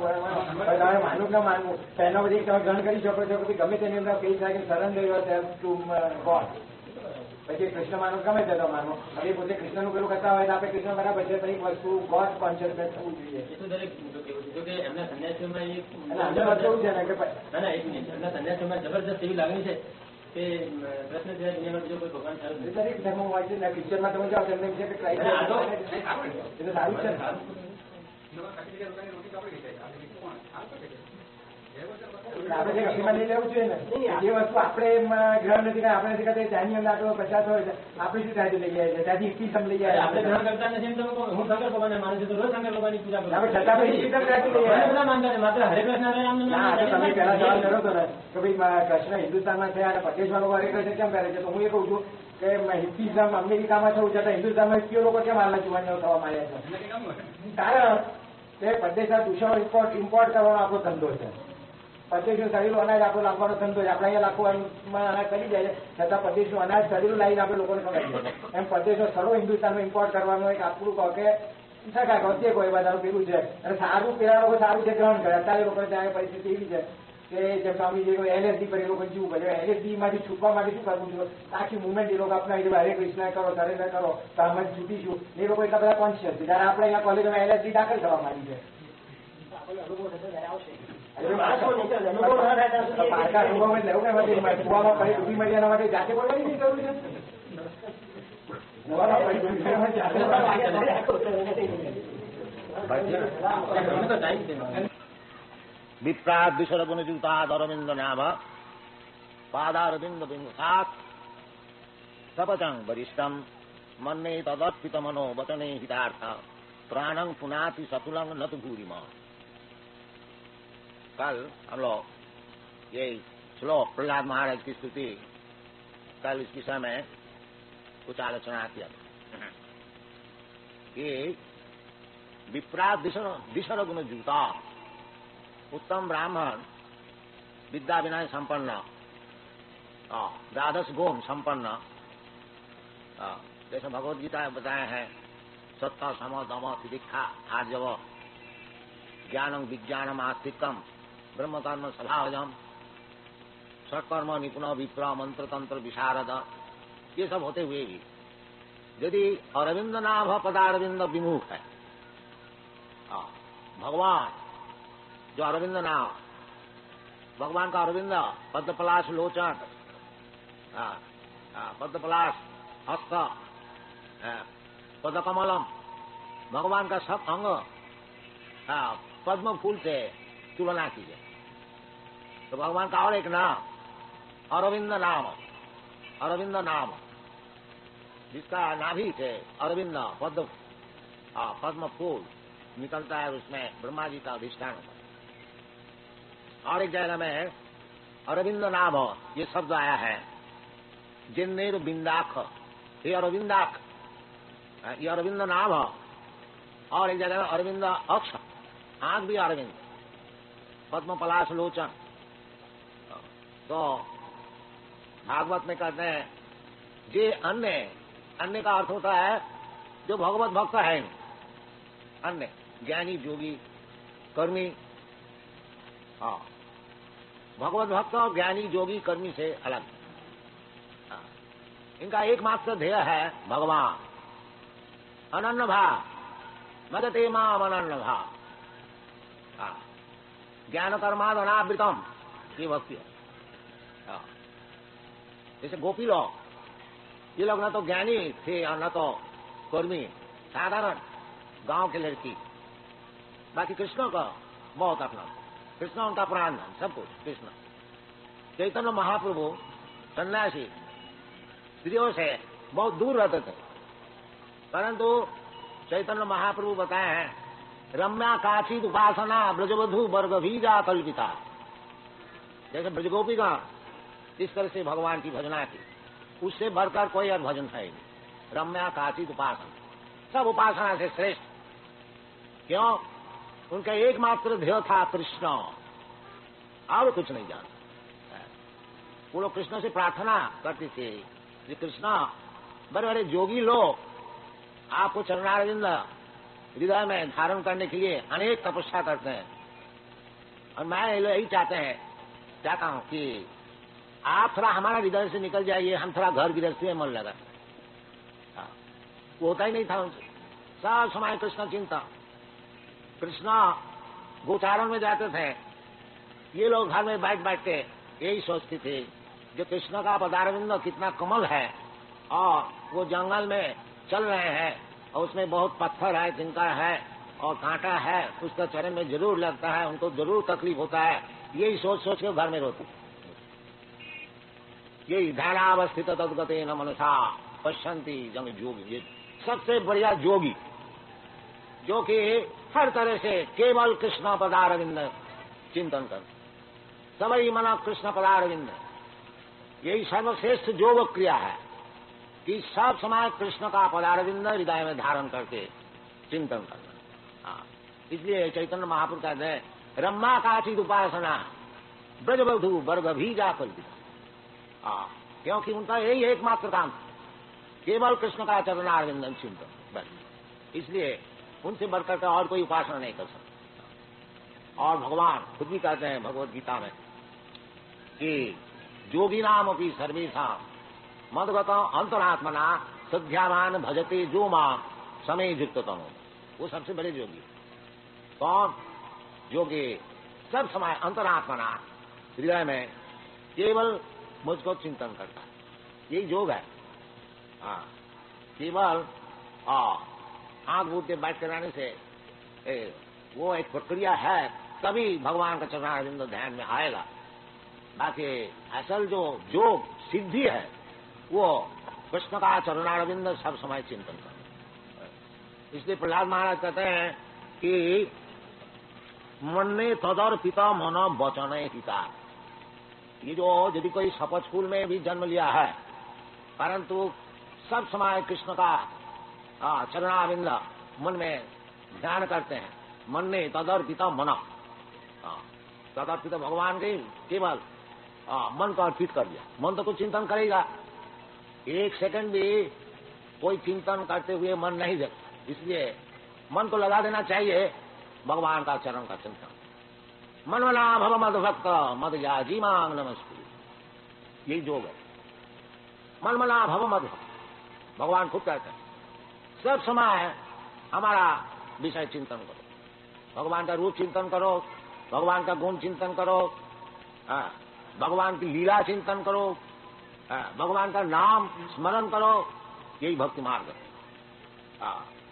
તમારે માનવું ના માનવું તો એના પછી તમે ગ્રહણ કરી શકો છો કે ગમે તેની અંદર કઈ થાય કે સરેન્ડર યોરસેલ્ફ ટુ ગોડ પછી કૃષ્ણ માનવું ગમે તે તો માનવું હવે પોતે કૃષ્ણનું પેલું કરતા હોય તો આપણે કૃષ્ણ બરાબર છે તો એક વસ્તુ ગોડ કોન્શિયસનેસ થવું જોઈએ એમના સંન્યાસીઓમાં કેવું છે ને કે એક મિનિટ એમના સંન્યાસીઓમાં જબરજસ્ત એવી લાગણી છે કે પ્રશ્ન છે દુનિયામાં બીજો કોઈ ભગવાન સારું નથી દરેક ધર્મ હોય છે ને પિક્ચરમાં તમે જાઓ તેમને વિશે કે ક્રાઇસ્ટ એટલે સારું છે આપણે જે અભિમાન લઈ લેવું જોઈએ ને જે વસ્તુ આપણે ગ્રહણ નથી કરે આપણે નથી કરતા ત્યાંની અંદર આટલો પચાસ હોય છે આપણે શું ત્યાંથી લઈ જાય છે ત્યાંથી ઇક્કીસમ લઈ જાય આપણે ગ્રહણ કરતા નથી હું શંકર ભગવાનને માનું છું તો રોજ શંકર ભગવાનની પૂજા કરું આપણે છતાં પણ ઇક્કીસમ ત્યાંથી લઈ જાય બધા માનતા છે માત્ર હરે કૃષ્ણ હરે રામ ના તો તમે પહેલા સવાલ કર્યો હતો ને કે ભાઈ કૃષ્ણ હિન્દુસ્તાનમાં છે અને પ્રદેશમાં લોકો હરે કૃષ્ણ કેમ કરે છે તો હું એ કહું છું કે હિન્દુઇઝમ અમેરિકામાં થયું છે તો હિન્દુસ્તાનમાં કયો લોકો કેમ હાલના જુવાનીઓ થવા માંડ્યા છે કારણ કે પ્રદેશના દૂષણો ઇમ્પોર્ટ કરવાનો આપણો ધંધો છે પ્રદેશનું સડેલું અનાજ આપણો લાવવાનો ધંધો છે આપણે અહીંયા લાખોમાં અનાજ કરી જાય છે છતાં પ્રદેશનું અનાજ સડેલું લાવીને આપણે લોકોને ખવડાવીએ છીએ એમ પ્રદેશનો સડો હિન્દુસ્તાનમાં ઇમ્પોર્ટ કરવાનો એક આપણું કહો કે શકાય ગૌત્ય કોઈ બધાનું પેલું છે અને સારું પેલા લોકો સારું છે ગ્રહણ કરે અત્યારે લોકો ત્યાં પરિસ્થિતિ એવી છે કે જેમ સ્વામીજી એલએસડી પર એ લોકો જીવું કરે એલએસડી માંથી છૂટવા માટે શું કરવું જોઈએ આખી મુવમેન્ટ એ લોકો અપનાવી દે હરે કૃષ્ણ કરો સરેન્ડર કરો તો આમ જ છૂટીશું એ લોકો એટલા બધા કોન્શિયસ છે જયારે આપણે અહીંયા કોલેજમાં એલએસડી દાખલ થવા માંડી છે પારકા અનુભવ જ લેવું કે કુવામાં ફરી ડૂબી મળી એના માટે જાતે બોલવાની નહીં કરવું છે विप्राद विसर्गुण जूताद अरविंद नाम पादारविंद विमुखात सपचंग वरिष्ठम मन्ने तदर्पित मनो वचने हितार्थ प्राणं पुनाति सतुलंग न तो भूरिम कल हम लोग ये श्लोक प्रहलाद महाराज की स्तुति कल इस विषय में कुछ आलोचना किया कि विप्राद विसर्गुण जूता उत्तम ब्राह्मण विद्या विनय संपन्न द्वादश गुण संपन्न जैसे भगवद गीता बताया है सत्ता सम दम तितिक्षा आर्जव ज्ञानम विज्ञानम आस्तिकम ब्रह्म कर्म स्वभावजम सत्कर्म निपुण विप्र मंत्र तंत्र विशारद ये सब होते हुए भी यदि अरविंद नाभ पदारविंद विमुख है भगवान जो अरविंद नाम भगवान का अरविंद पद्मपलाश लोचन पद्मपलाश हस्त पद्मकमलम भगवान का सब अंग पद्म फूल से तुलना कीजिए तो भगवान का और एक नाम अरविंद नाम जिसका नाभि से अरविंद पद्म फूल निकलता है उसमें ब्रह्मा जी का अधिष्ठान होता है और एक जगह में अरविंद नाम ये शब्द आया है जिन्नेर बिंदाख, ये अरविंदाख, ये अरविंद नाभ, और एक जगह अरविंद अक्ष, आंख भी अरविंद, पद्म पलाश लोचन। तो भागवत में कहते हैं जे अन्य, अन्य का अर्थ होता है जो भगवत भक्त है, अन्य ज्ञानी जोगी कर्मी। हाँ, भगवत भक्त और ज्ञानी जोगी कर्मी से अलग। इनका एकमात्र ध्येय है भगवान, अनन्य भाव, मदते माम अनन्य भाव। ज्ञान कर्माद अनावृतम, ये भक्ति है। जैसे गोपी लोग, ये लोग न तो ज्ञानी थे और न तो कर्मी, साधारण गांव के लड़की। बाकी कृष्ण का बहुत अपना, कृष्ण उनका प्राण, सब कुछ कृष्ण। चैतन्य महाप्रभु सन्यासी स्त्रियों से बहुत दूर रहते थे, परंतु चैतन्य महाप्रभु बताए हैं रम्या काचित उपासना ब्रजवधु वर्ग भीजा कल्पिता। जैसे ब्रजगोपी का इस तरह से भगवान की भजना की, उससे बढ़कर कोई और भजन है नहीं। रम्या काचित उपासना, सब उपासना से श्रेष्ठ। क्यों? उनका एकमात्र ध्येय था कृष्ण, और कुछ नहीं जानता। वो लोग कृष्ण से प्रार्थना करते थे कि कृष्ण, बड़े बड़े जोगी लोग आपको चरणारविंद हृदय में धारण करने के लिए अनेक तपस्या करते हैं, और मैं यही चाहता हूं कि आप थोड़ा हमारा हृदय से निकल जाइए, हम थोड़ा घर गृहस्थी में मन लगा। वो होता ही नहीं था उनसे, सब समय कृष्ण चिंता। कृष्ण गोचारण में जाते थे, ये लोग घर में बैठ बैठ के यही सोचते थे जो कृष्ण का पदारविंद कितना कमल है, और वो जंगल में चल रहे हैं और उसमें बहुत पत्थर है, जिनका है और कांटा है, उसका चरण में जरूर लगता है, उनको जरूर तकलीफ होता है। यही सोच सोच के घर में रोते। यही ध्यानावस्थित तद्गते न मनसा पश्यंती जंग जोगी, ये सबसे बढ़िया जोगी, जो कि हर तरह से केवल कृष्ण पदारविंद चिंतन कर, सवई मना कृष्ण पदारविंद। यही सर्वश्रेष्ठ योग क्रिया है कि सब समय कृष्ण का पदारविंद हृदय में धारण करके चिंतन करना। इसलिए चैतन्य महापुरुष कहते हैं रम्मा काचित उपासना ब्रजवधु वर्ग भीजा कल्पिता। क्योंकि उनका यही एकमात्र काम, केवल कृष्ण का चरणारविंदन चिंतन, बस। इसलिए उनसे बढ़कर के और कोई उपासना नहीं कर सकता। और भगवान खुद भी कहते हैं भगवत गीता में कि जोगी नाम अपनी सर्वेशा मदगत अंतरात्मना सध्यावान भजते जो मां समय युक्त तनो। वो सबसे बड़े जोगी कौन? जोगी सब समय अंतरात्मना हृदय में केवल मुझको चिंतन करता है, यही योग है। केवल आंख बूझ के बैठ कर रहने से वो एक प्रक्रिया है, तभी भगवान का चरणारविंद ध्यान में आएगा। बाकी असल जो योग सिद्धि है वो कृष्ण का चरणारविंद सब समय चिंतन कर। इसलिए प्रहलाद महाराज कहते हैं कि मन ने तदर पिता मन वचन पिता। ये जो यदि कोई शपथ स्कूल में भी जन्म लिया है, परंतु सब समय कृष्ण का चरणारविंद मन में ध्यान करते हैं, मन ने तदर्पित मन, तदर्पित भगवान के केवल मन को अर्पित कर दिया। मन तो कुछ चिंतन करेगा, एक सेकंड भी कोई चिंतन करते हुए मन नहीं जगता। इसलिए मन को लगा देना चाहिए भगवान का चरण का चिंतन। मन मना भव मद भक्त मद याजी मांग नमस्कुरु, यही योग है। मन मना भव मद भक्त, भगवान खुद कहते हैं सब समय हमारा विषय चिंतन करो, भगवान का रूप चिंतन करो, भगवान का गुण चिंतन करो, भगवान की लीला चिंतन करो, भगवान का नाम स्मरण करो, यही भक्ति मार्ग है।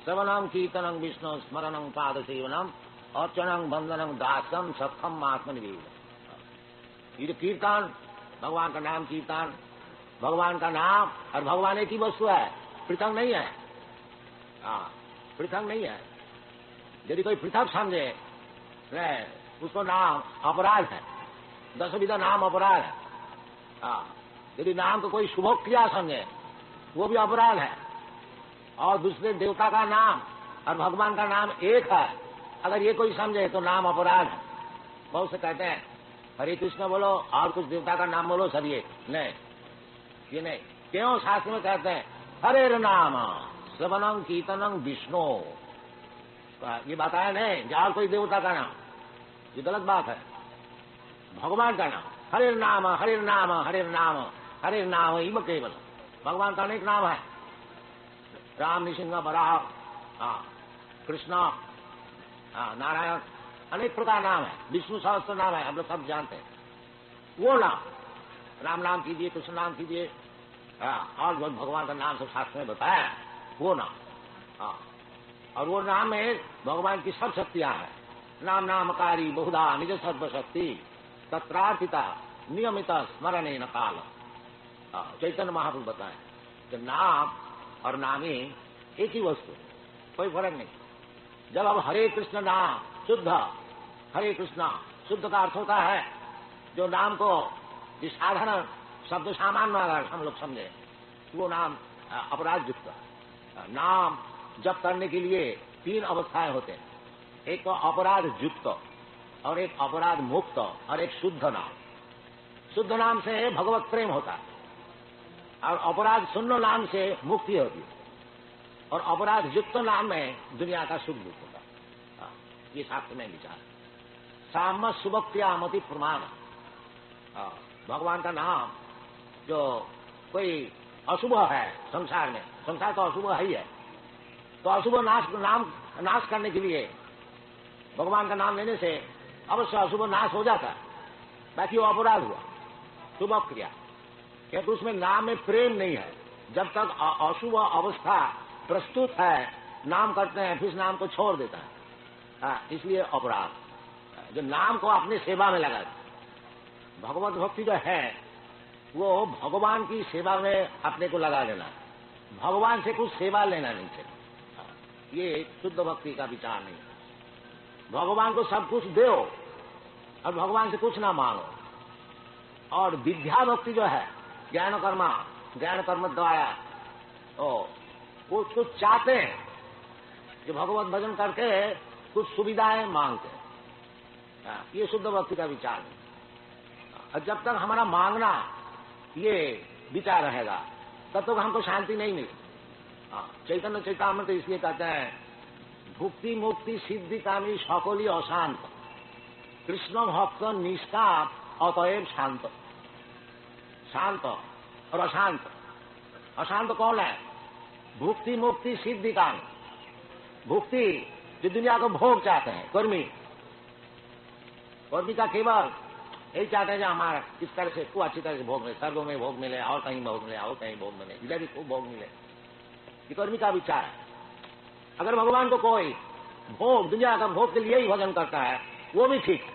श्रवणम कीर्तनम विष्णु स्मरणम पाद सेवनम अर्चनम बंदनम दासम सत्थम आत्मनिवेदनम। ये जो कीर्तन, भगवान का नाम कीर्तन, भगवान का नाम और भगवान एक ही वस्तु है, पृथक नहीं है। पृथक नहीं है। यदि कोई पृथक समझे उसको नाम अपराध है, 10 विधा नाम अपराध है। यदि नाम को कोई शुभ क्रिया समझे वो भी अपराध है। और दूसरे देवता का नाम और भगवान का नाम एक है, अगर ये कोई समझे तो नाम अपराध है। बहुत से कहते हैं हरे कृष्ण बोलो और कुछ देवता का नाम बोलो, सब ये नहीं, ये नहीं। क्यों शास्त्र में कहते हैं हरे नाम श्रवणं कीर्तनं विष्णु, ये बताया नहीं जहाँ कोई देवता का नाम, ये गलत बात है। भगवान का नाम हरे नाम हरे नाम हरे नाम हरे नाम इम केवल। भगवान का अनेक नाम है, राम नृसिंह वराह, कृष्ण, नारायण, अनेक प्रकार नाम है, विष्णु सहस्त्र नाम है, हम लोग सब जानते हैं। वो नाम राम नाम कीजिए, कृष्ण नाम कीजिए, और भगवान का नाम सब शास्त्र में बताया, वो नाम। और वो नाम में भगवान की सब शक्तियां हैं। नाम नामकारी बहुधा निज सर्वशक्ति तत्रार्थिता नियमित स्मरणे न काल। चैतन्य महाप्रभु बताए कि नाम और नामी एक ही वस्तु, कोई फर्क नहीं। जब अब हरे कृष्ण नाम शुद्ध, हरे कृष्ण शुद्ध का अर्थ होता है जो नाम को जिस साधारण शब्द सामान्य अगर हम लोग समझे वो नाम अपराध युक्त। नाम जप करने के लिए 3 अवस्थाएं होते हैं, एक तो अपराध युक्त और एक अपराध मुक्त और एक शुद्ध नाम। शुद्ध नाम से भगवत प्रेम होता है और अपराध शून्य नाम से मुक्ति होती है, और अपराध युक्त नाम में दुनिया का सुख दुख होता है। ये शास्त्र में विचार साम सुभक्त्यामति प्रमाण। भगवान का नाम जो कोई अशुभ है संसार में, संसार तो अशुभ है ही है, तो अशुभ नाश करने के लिए भगवान का नाम लेने से अवश्य अशुभ नाश हो जाता है, बाकी वो अपराध हुआ शुभ क्रिया, क्योंकि उसमें नाम में प्रेम नहीं है। जब तक अशुभ अवस्था प्रस्तुत है नाम करते हैं, फिर नाम को छोड़ देता है, इसलिए अपराध। जो नाम को अपनी सेवा में लगा, भगवत भक्ति जो है वो भगवान की सेवा में अपने को लगा देना, भगवान से कुछ सेवा लेना नहीं चाहिए। ये शुद्ध भक्ति का विचार नहीं। भगवान को सब कुछ दो और भगवान से कुछ ना मांगो। और विद्या भक्ति जो है ज्ञान कर्म द्वारा वो कुछ चाहते हैं, जो भगवत भजन करके कुछ सुविधाएं मांगते हैं, ये शुद्ध भक्ति का विचार नहीं। और जब तक हमारा मांगना ये विचार रहेगा तब तक हमको शांति नहीं मिली। चैतन्य चैतामृत तो इसलिए कहते हैं भुक्ति मुक्ति सिद्धि कामी सकली अशांत, कृष्ण भक्त निष्काम अतएव शांत। शांत और अशांत, अशांत कौन है? भुक्ति मुक्ति सिद्धि काम। भुक्ति जो दुनिया को भोग चाहते हैं, कर्मी का केवल यही चाहते हैं जो हमारा इस तरह से खूब अच्छी तरह से भोग मिले, स्वर्गों में भोग मिले और कहीं भोग मिले और कहीं भोग मिले, इधर भी खूब भोग मिले, ये कर्मी का विचार है। अगर भगवान को कोई भोग दुनिया का भोग के लिए ही भजन करता है वो भी ठीक है,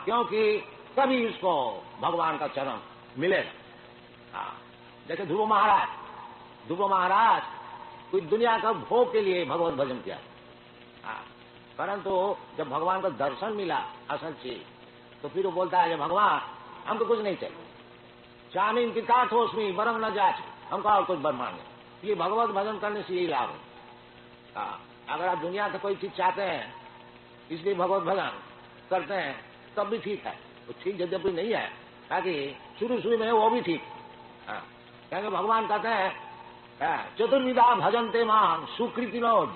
क्योंकि कभी उसको भगवान का चरण मिलेगा। जैसे ध्रुव महाराज कोई दुनिया का भोग के लिए भगवत भजन किया, परंतु जब भगवान का दर्शन मिला असल चीज तो फिर वो बोलता है भगवान हमको कुछ नहीं चाहिए, चामीन की काठोस्मी बरम न जाच, हमको और कुछ बरमान नहीं। ये भगवत भजन करने से यही लाभ है। अगर आप दुनिया से कोई चीज चाहते हैं इसलिए भगवत भजन करते हैं तब भी ठीक है, वो ठीक यद्यपि नहीं है, ताकि शुरू में वो भी ठीक। क्योंकि भगवान कहते हैं चतुर्विधा भजनते मान सुकृति नोज।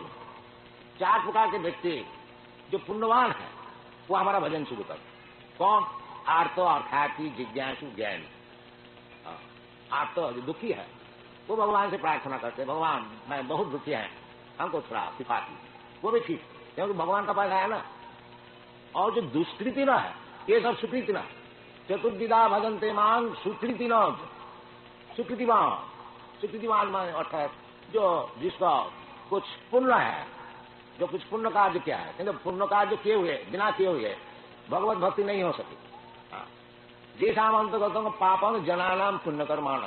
4 प्रकार के व्यक्ति जो पुण्यवान है वो हमारा भजन शुरू करते। कौन? आर्तो अर्थार्थी जिज्ञासु ज्ञानी। आर्तो जो दुखी है वो भगवान से प्रार्थना करते, भगवान मैं बहुत दुखी है, हमको थोड़ा सिफा कीजिए, वो भी ठीक, क्योंकि भगवान का पास है ना। और जो दुष्कृति न है ये सब सुकृति न। चतुर्विधा भजनते मान सुकृति न, सुकृतिमान मान अर्थात जो जिसका कुछ पुण्य है, जो कुछ पुण्य कार्य किया है, किंतु पुण्य कार्य किए हुए बिना किए हुए भगवत भक्ति नहीं हो सकी। जैसा अंतर्गतों का पापम जनानाम पुण्य कर्माण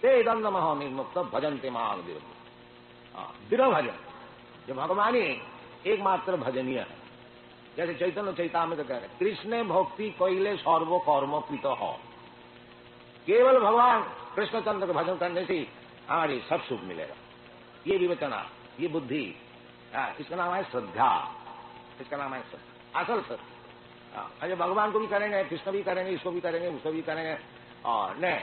ते दंडमह निर्मुक्त भजनते मान दृढ़ भजन, जो भगवान ही एकमात्र भजनीय है। जैसे चैतन्य चैतामृत कह रहे कृष्ण भक्ति कैले सर्व कर्म प्रीत हो। केवल भगवान कृष्णचंद्र का भजन करने से हमारी सब सुख मिलेगा। ये विवेचना, ये बुद्धि, इसका नाम है श्रद्धा, इसका नाम है श्रद्धा, असल श्रद्धा। अरे भगवान को भी करेंगे, कृष्ण भी करेंगे, इसको भी करेंगे, उसको भी करेंगे, और नहीं,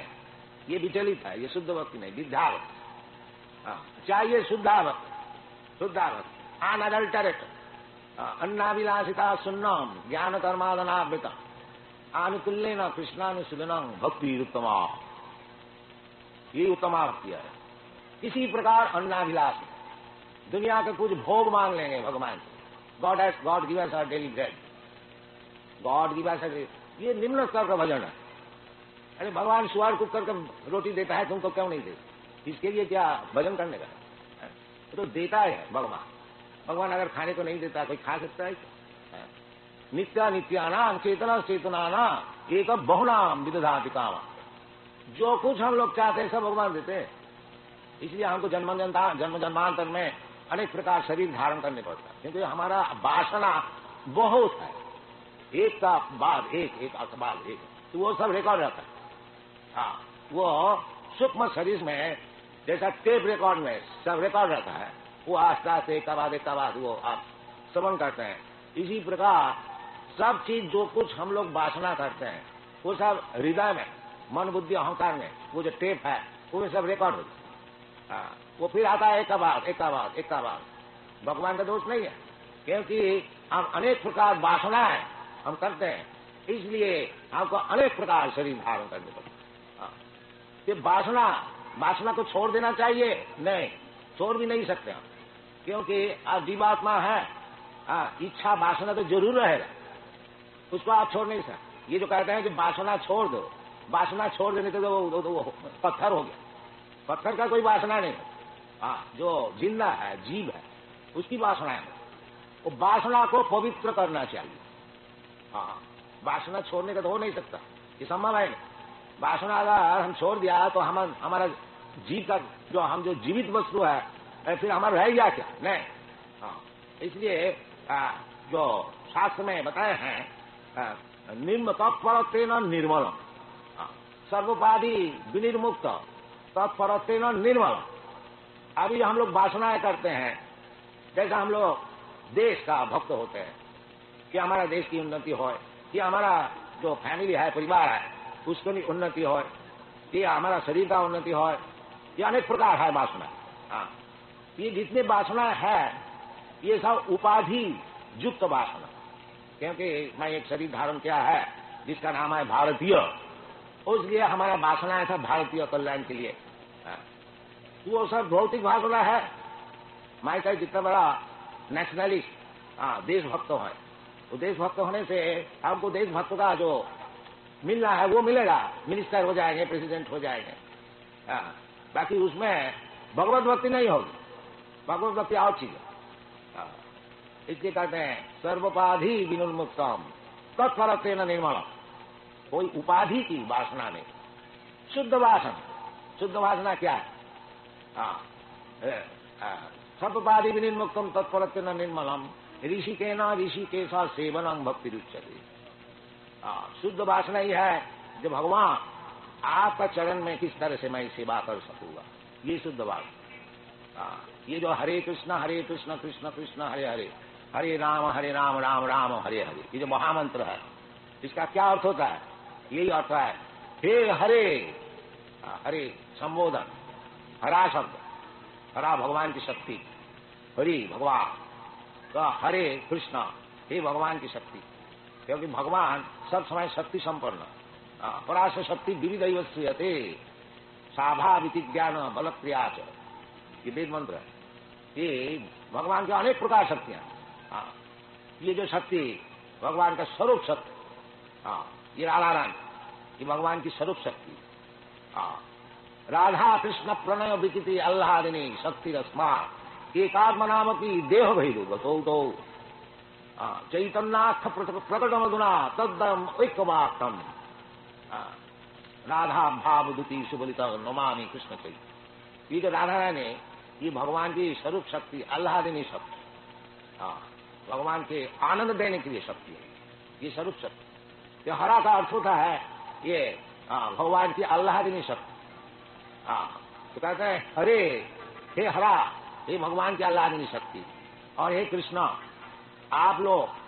ये विचलित है, ये शुद्ध भक्ति नहीं, विद्या भक्ति। चाहिए शुद्धा भक्ति, शुद्धा भक्ति, अनअडल्टरेट, अन्नाभिलाषिता सुन्नम ज्ञान कर्मादनावृता आनुकूल्येन कृष्णानुशीलनम भक्ति उत्तमा। ये उत्तमा भक्ति है। इसी प्रकार अन्नाभिलाषी, दुनिया के कुछ भोग मांग लेंगे भगवान से, God give us our daily bread, God give us, ये निम्न स्तर का भजन है। अरे भगवान सुअर कुक करके रोटी देता है, तुमको क्यों नहीं देता? इसके लिए क्या भजन करने का है? तो देता है भगवान। भगवान अगर खाने को नहीं देता, कोई खा सकता है? नित्या नित्यानाम चेतना चेतनाना एक बहुनाम विदधाति काम। जो कुछ हम लोग चाहते हैं सब भगवान देते हैं। इसलिए हमको जन्म जन्मांतर में अनेक प्रकार शरीर धारण करने पड़ता है, क्योंकि हमारा वासना बहुत है, एक का बाद एक, एक का बाद एक, तो वो सब रिकॉर्ड रहता है। हाँ, वो सूक्ष्म शरीर में जैसा टेप रिकॉर्ड में सब रिकॉर्ड रहता है, वो आस्ते आस्ते एक का बाद वो आप श्रवण करते हैं। इसी प्रकार सब चीज जो कुछ हम लोग वासना करते हैं वो सब हृदय में, मन बुद्धि अहंकार में, वो जो टेप है वो सब रिकॉर्ड होता है। वो फिर आता है एक का बाद एक का बाद एक का बाद। भगवान का दोष नहीं है, क्योंकि हम अनेक प्रकार वासनाएं हम करते हैं, इसलिए हमको अनेक प्रकार शरीर धारण करने पड़ते हैं। ये वासना को छोड़ देना चाहिए? नहीं, छोड़ भी नहीं सकते हम, क्योंकि आप जीवात्मा है। इच्छा वासना तो जरूर रहेगा, उसको आप छोड़ नहीं सकते। ये जो कहते हैं कि वासना छोड़ दो, वासना छोड़ देने तो वो पत्थर हो गया। पत्थर का कोई वासना नहीं है। जो जिंदा है, जीव है, उसकी वासना है। वो वासना को पवित्र करना चाहिए। वासना छोड़ने का तो हो नहीं सकता, ये संभव है नहीं। वासना अगर हम छोड़ दिया तो हमारा जीव का जो जीवित वस्तु है फिर हमारा रह गया क्या? नहीं। इसलिए जो शास्त्र में बताए हैं, निर्म तत्परत्वेन निर्मलम, सर्वोपाधि विनिर्मुक्त तत्परत्वेन निर्मलम। अभी हम लोग वासनाएं करते हैं, जैसा हम लोग देश का भक्त होते हैं कि हमारा देश की उन्नति हो, कि हमारा जो फैमिली है, परिवार है, उसको भी उन्नति हो, कि हमारा शरीर का उन्नति हो, ये अनेक प्रकार है वासना। ये जितने वासना है ये सब उपाधि युक्त वासना, क्योंकि मैं एक शरीर धारण किया है जिसका नाम है भारतीय, उसलिए हमारा वासना है सब भारतीय कल्याण के लिए। वो सब भौतिक वासना है। मैं चाहे जितना बड़ा नेशनलिस्ट देशभक्त है, वो देशभक्त होने से हमको देशभक्त का जो मिलना है वो मिलेगा, मिनिस्टर हो जाएंगे, प्रेसिडेंट हो जाएंगे। बाकी उसमें भगवत भक्ति नहीं होगी, भगवत भक्ति और चीज है। इसलिए कहते हैं सर्वोपाधि विनुर्मुक्तम तत्परत्वेन निर्मलम। कोई उपाधि की वासना नहीं, शुद्ध वासना। शुद्ध वासना क्या है? सर्वोपाधि विनिर्मुक्तम तत्परत्वेन निर्मलम ऋषिकेश सेवनम भक्ति रुच्यते। शुद्ध वासना ही है जो भगवान आपका चरण में किस तरह से मैं सेवा कर सकूंगा, ये शुद्ध वासना। ये जो हरे कृष्ण कृष्ण कृष्ण हरे हरे, हरे राम राम राम हरे हरे, ये जो महामंत्र है, इसका क्या अर्थ होता है? यही अर्थ है हे हरे, हरे संबोधन, हरा शब्द, हरा भगवान की शक्ति, हरि भगवान का, हरे कृष्ण हे भगवान की शक्ति, क्योंकि भगवान सब समय शक्ति संपन्न, पराशर शक्ति विविध श्रूयते साभाविति ज्ञान बल क्रियाच, ये वेद मंत्र है। ये भगवान के अनेक प्रकार शक्तियां। ये जो शक्ति भगवान का स्वरूप शक्ति, ये राधा रानी, ये भगवान की स्वरूप शक्ति। राधा कृष्ण प्रणय विकिति आह्लादिनी शक्ति रस्मा एकात्म नाम की देह भैरु गतो चैतन्याख प्रकट मधुना तद्दम ऐक्यवाक्तम राधा भाव दुति सुबलित नमामि कृष्ण चैत। ये जो राधा रानी, ये भगवान की स्वरूप शक्ति, आह्लादिनी शक्ति, भगवान के आनंद देने के लिए शक्ति है, ये स्वरूप शक्ति। ये हरा का अर्थ होता है ये हाँ, भगवान की आह्लादिनी शक्ति। हाँ, तो कहते हैं हरे, हे हरा, हे भगवान की आह्लादिनी शक्ति, और हे कृष्णा, आप लोग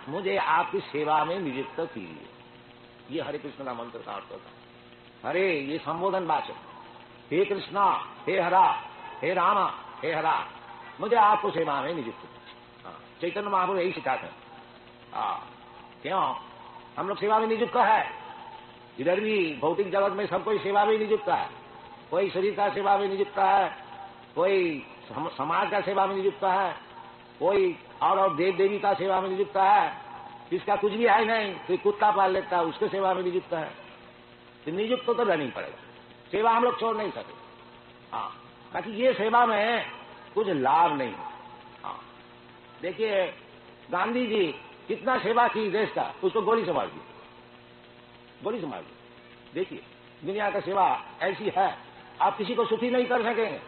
मुझे आपकी सेवा में नियुक्त कीजिए। ये हरे कृष्ण का मंत्र का अर्थ होता है। हरे ये संबोधन वाचक, हे कृष्णा, हे हरा, हे रामा, हे हरा, मुझे आपको सेवा में नियुक्त कीजिए। चैतन्य महाप्रभु यही सिखाते हैं। क्यों हम लोग सेवा में नियुक्त है? इधर भी भौतिक जगत में सब कोई सेवा में नियुक्त है। कोई शरीर का सेवा में नियुक्त है, कोई समाज का सेवा में नियुक्त है, कोई और देव देवी का सेवा में नियुक्त है, जिसका कुछ भी है नहीं, कोई कुत्ता पाल लेता है उसके सेवा में नियुक्त है। तो नियुक्त तो रहना ही पड़ेगा, सेवा हम लोग छोड़ नहीं सकते। हाँ, ताकि ये सेवा में कुछ लाभ नहीं। हाँ, देखिए गांधी जी कितना सेवा की देश का, उसको गोली से मार दी, गोली से मार दी। देखिए दुनिया का सेवा ऐसी है, आप किसी को सुखी नहीं कर सकेंगे।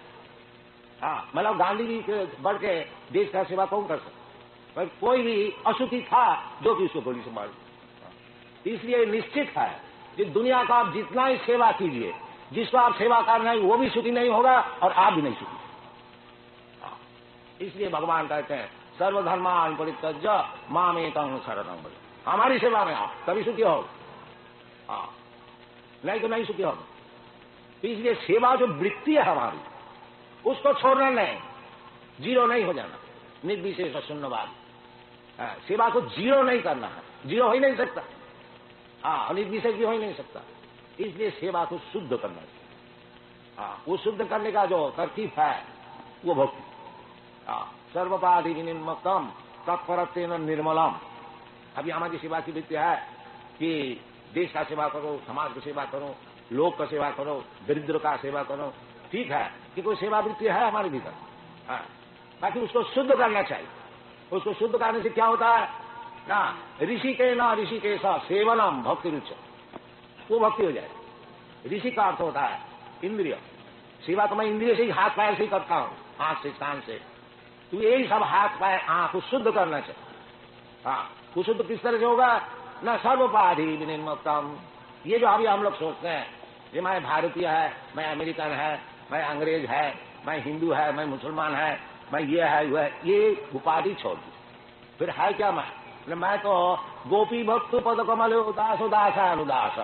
हाँ, मतलब गांधी जी के बढ़ के देश का सेवा कौन कर सकता? पर कोई भी असुखी था जो कि उसको गोली से मार दी। इसलिए निश्चित है कि दुनिया का आप जितना ही सेवा कीजिए, जिसको आप सेवा कर रहे हैं वो भी सुखी नहीं होगा और आप भी नहीं सुखी। इसलिए भगवान कहते हैं सर्वधर्मान परित्यज्य मामेकं शरणं व्रज। हमारी सेवा में आप तभी सुखी हो, नहीं तो नहीं सुखी होगा। इसलिए सेवा जो वृत्ति है हमारी, उसको छोड़ना नहीं, जीरो नहीं हो जाना। निर्विशेष शून्यवाद, सेवा को जीरो नहीं करना है, जीरो हो ही नहीं सकता। हाँ, निर्विशेष भी हो ही नहीं सकता। इसलिए सेवा को शुद्ध करना चाहिए। हाँ, वो शुद्ध करने का जो तरकीब है वो भक्ति। हाँ, सर्वपाधि विनिर्मुक्तम तत्परत्वेन निर्मलम। अभी हमारी सेवा की वृत्ति है कि देश का सेवा करो, समाज की सेवा करो, लोक का सेवा करो, दरिद्र का सेवा करो। ठीक है कि कोई सेवा वृत्ति है हमारे भीतर, बाकी उसको शुद्ध करना चाहिए। उसको शुद्ध करने से क्या होता है ना, ऋषि के साथ सेवनम भक्ति रुच, वो भक्ति हो जाए। ऋषि का अर्थ होता है इंद्रिय। सेवा तो मैं इंद्रिय से ही, हाथ पैर से ही करता हूं, हाथ से कान से। तो यही सब हाथ पैर आंख को शुद्ध करना चाहिए। हाँ, वो शुद्ध किस तरह से होगा ना, सर्वपाधि विनिर्मुक्तम। ये जो अभी हम लोग सोचते हैं कि मैं भारतीय है, मैं अमेरिकन है, मैं अंग्रेज है, मैं हिंदू है, मैं मुसलमान है, मैं ये है वो है, ये उपाधि छोड़ दी। फिर है क्या मैं तो गोपी भक्त पद कमल उदास उदास अनुदास।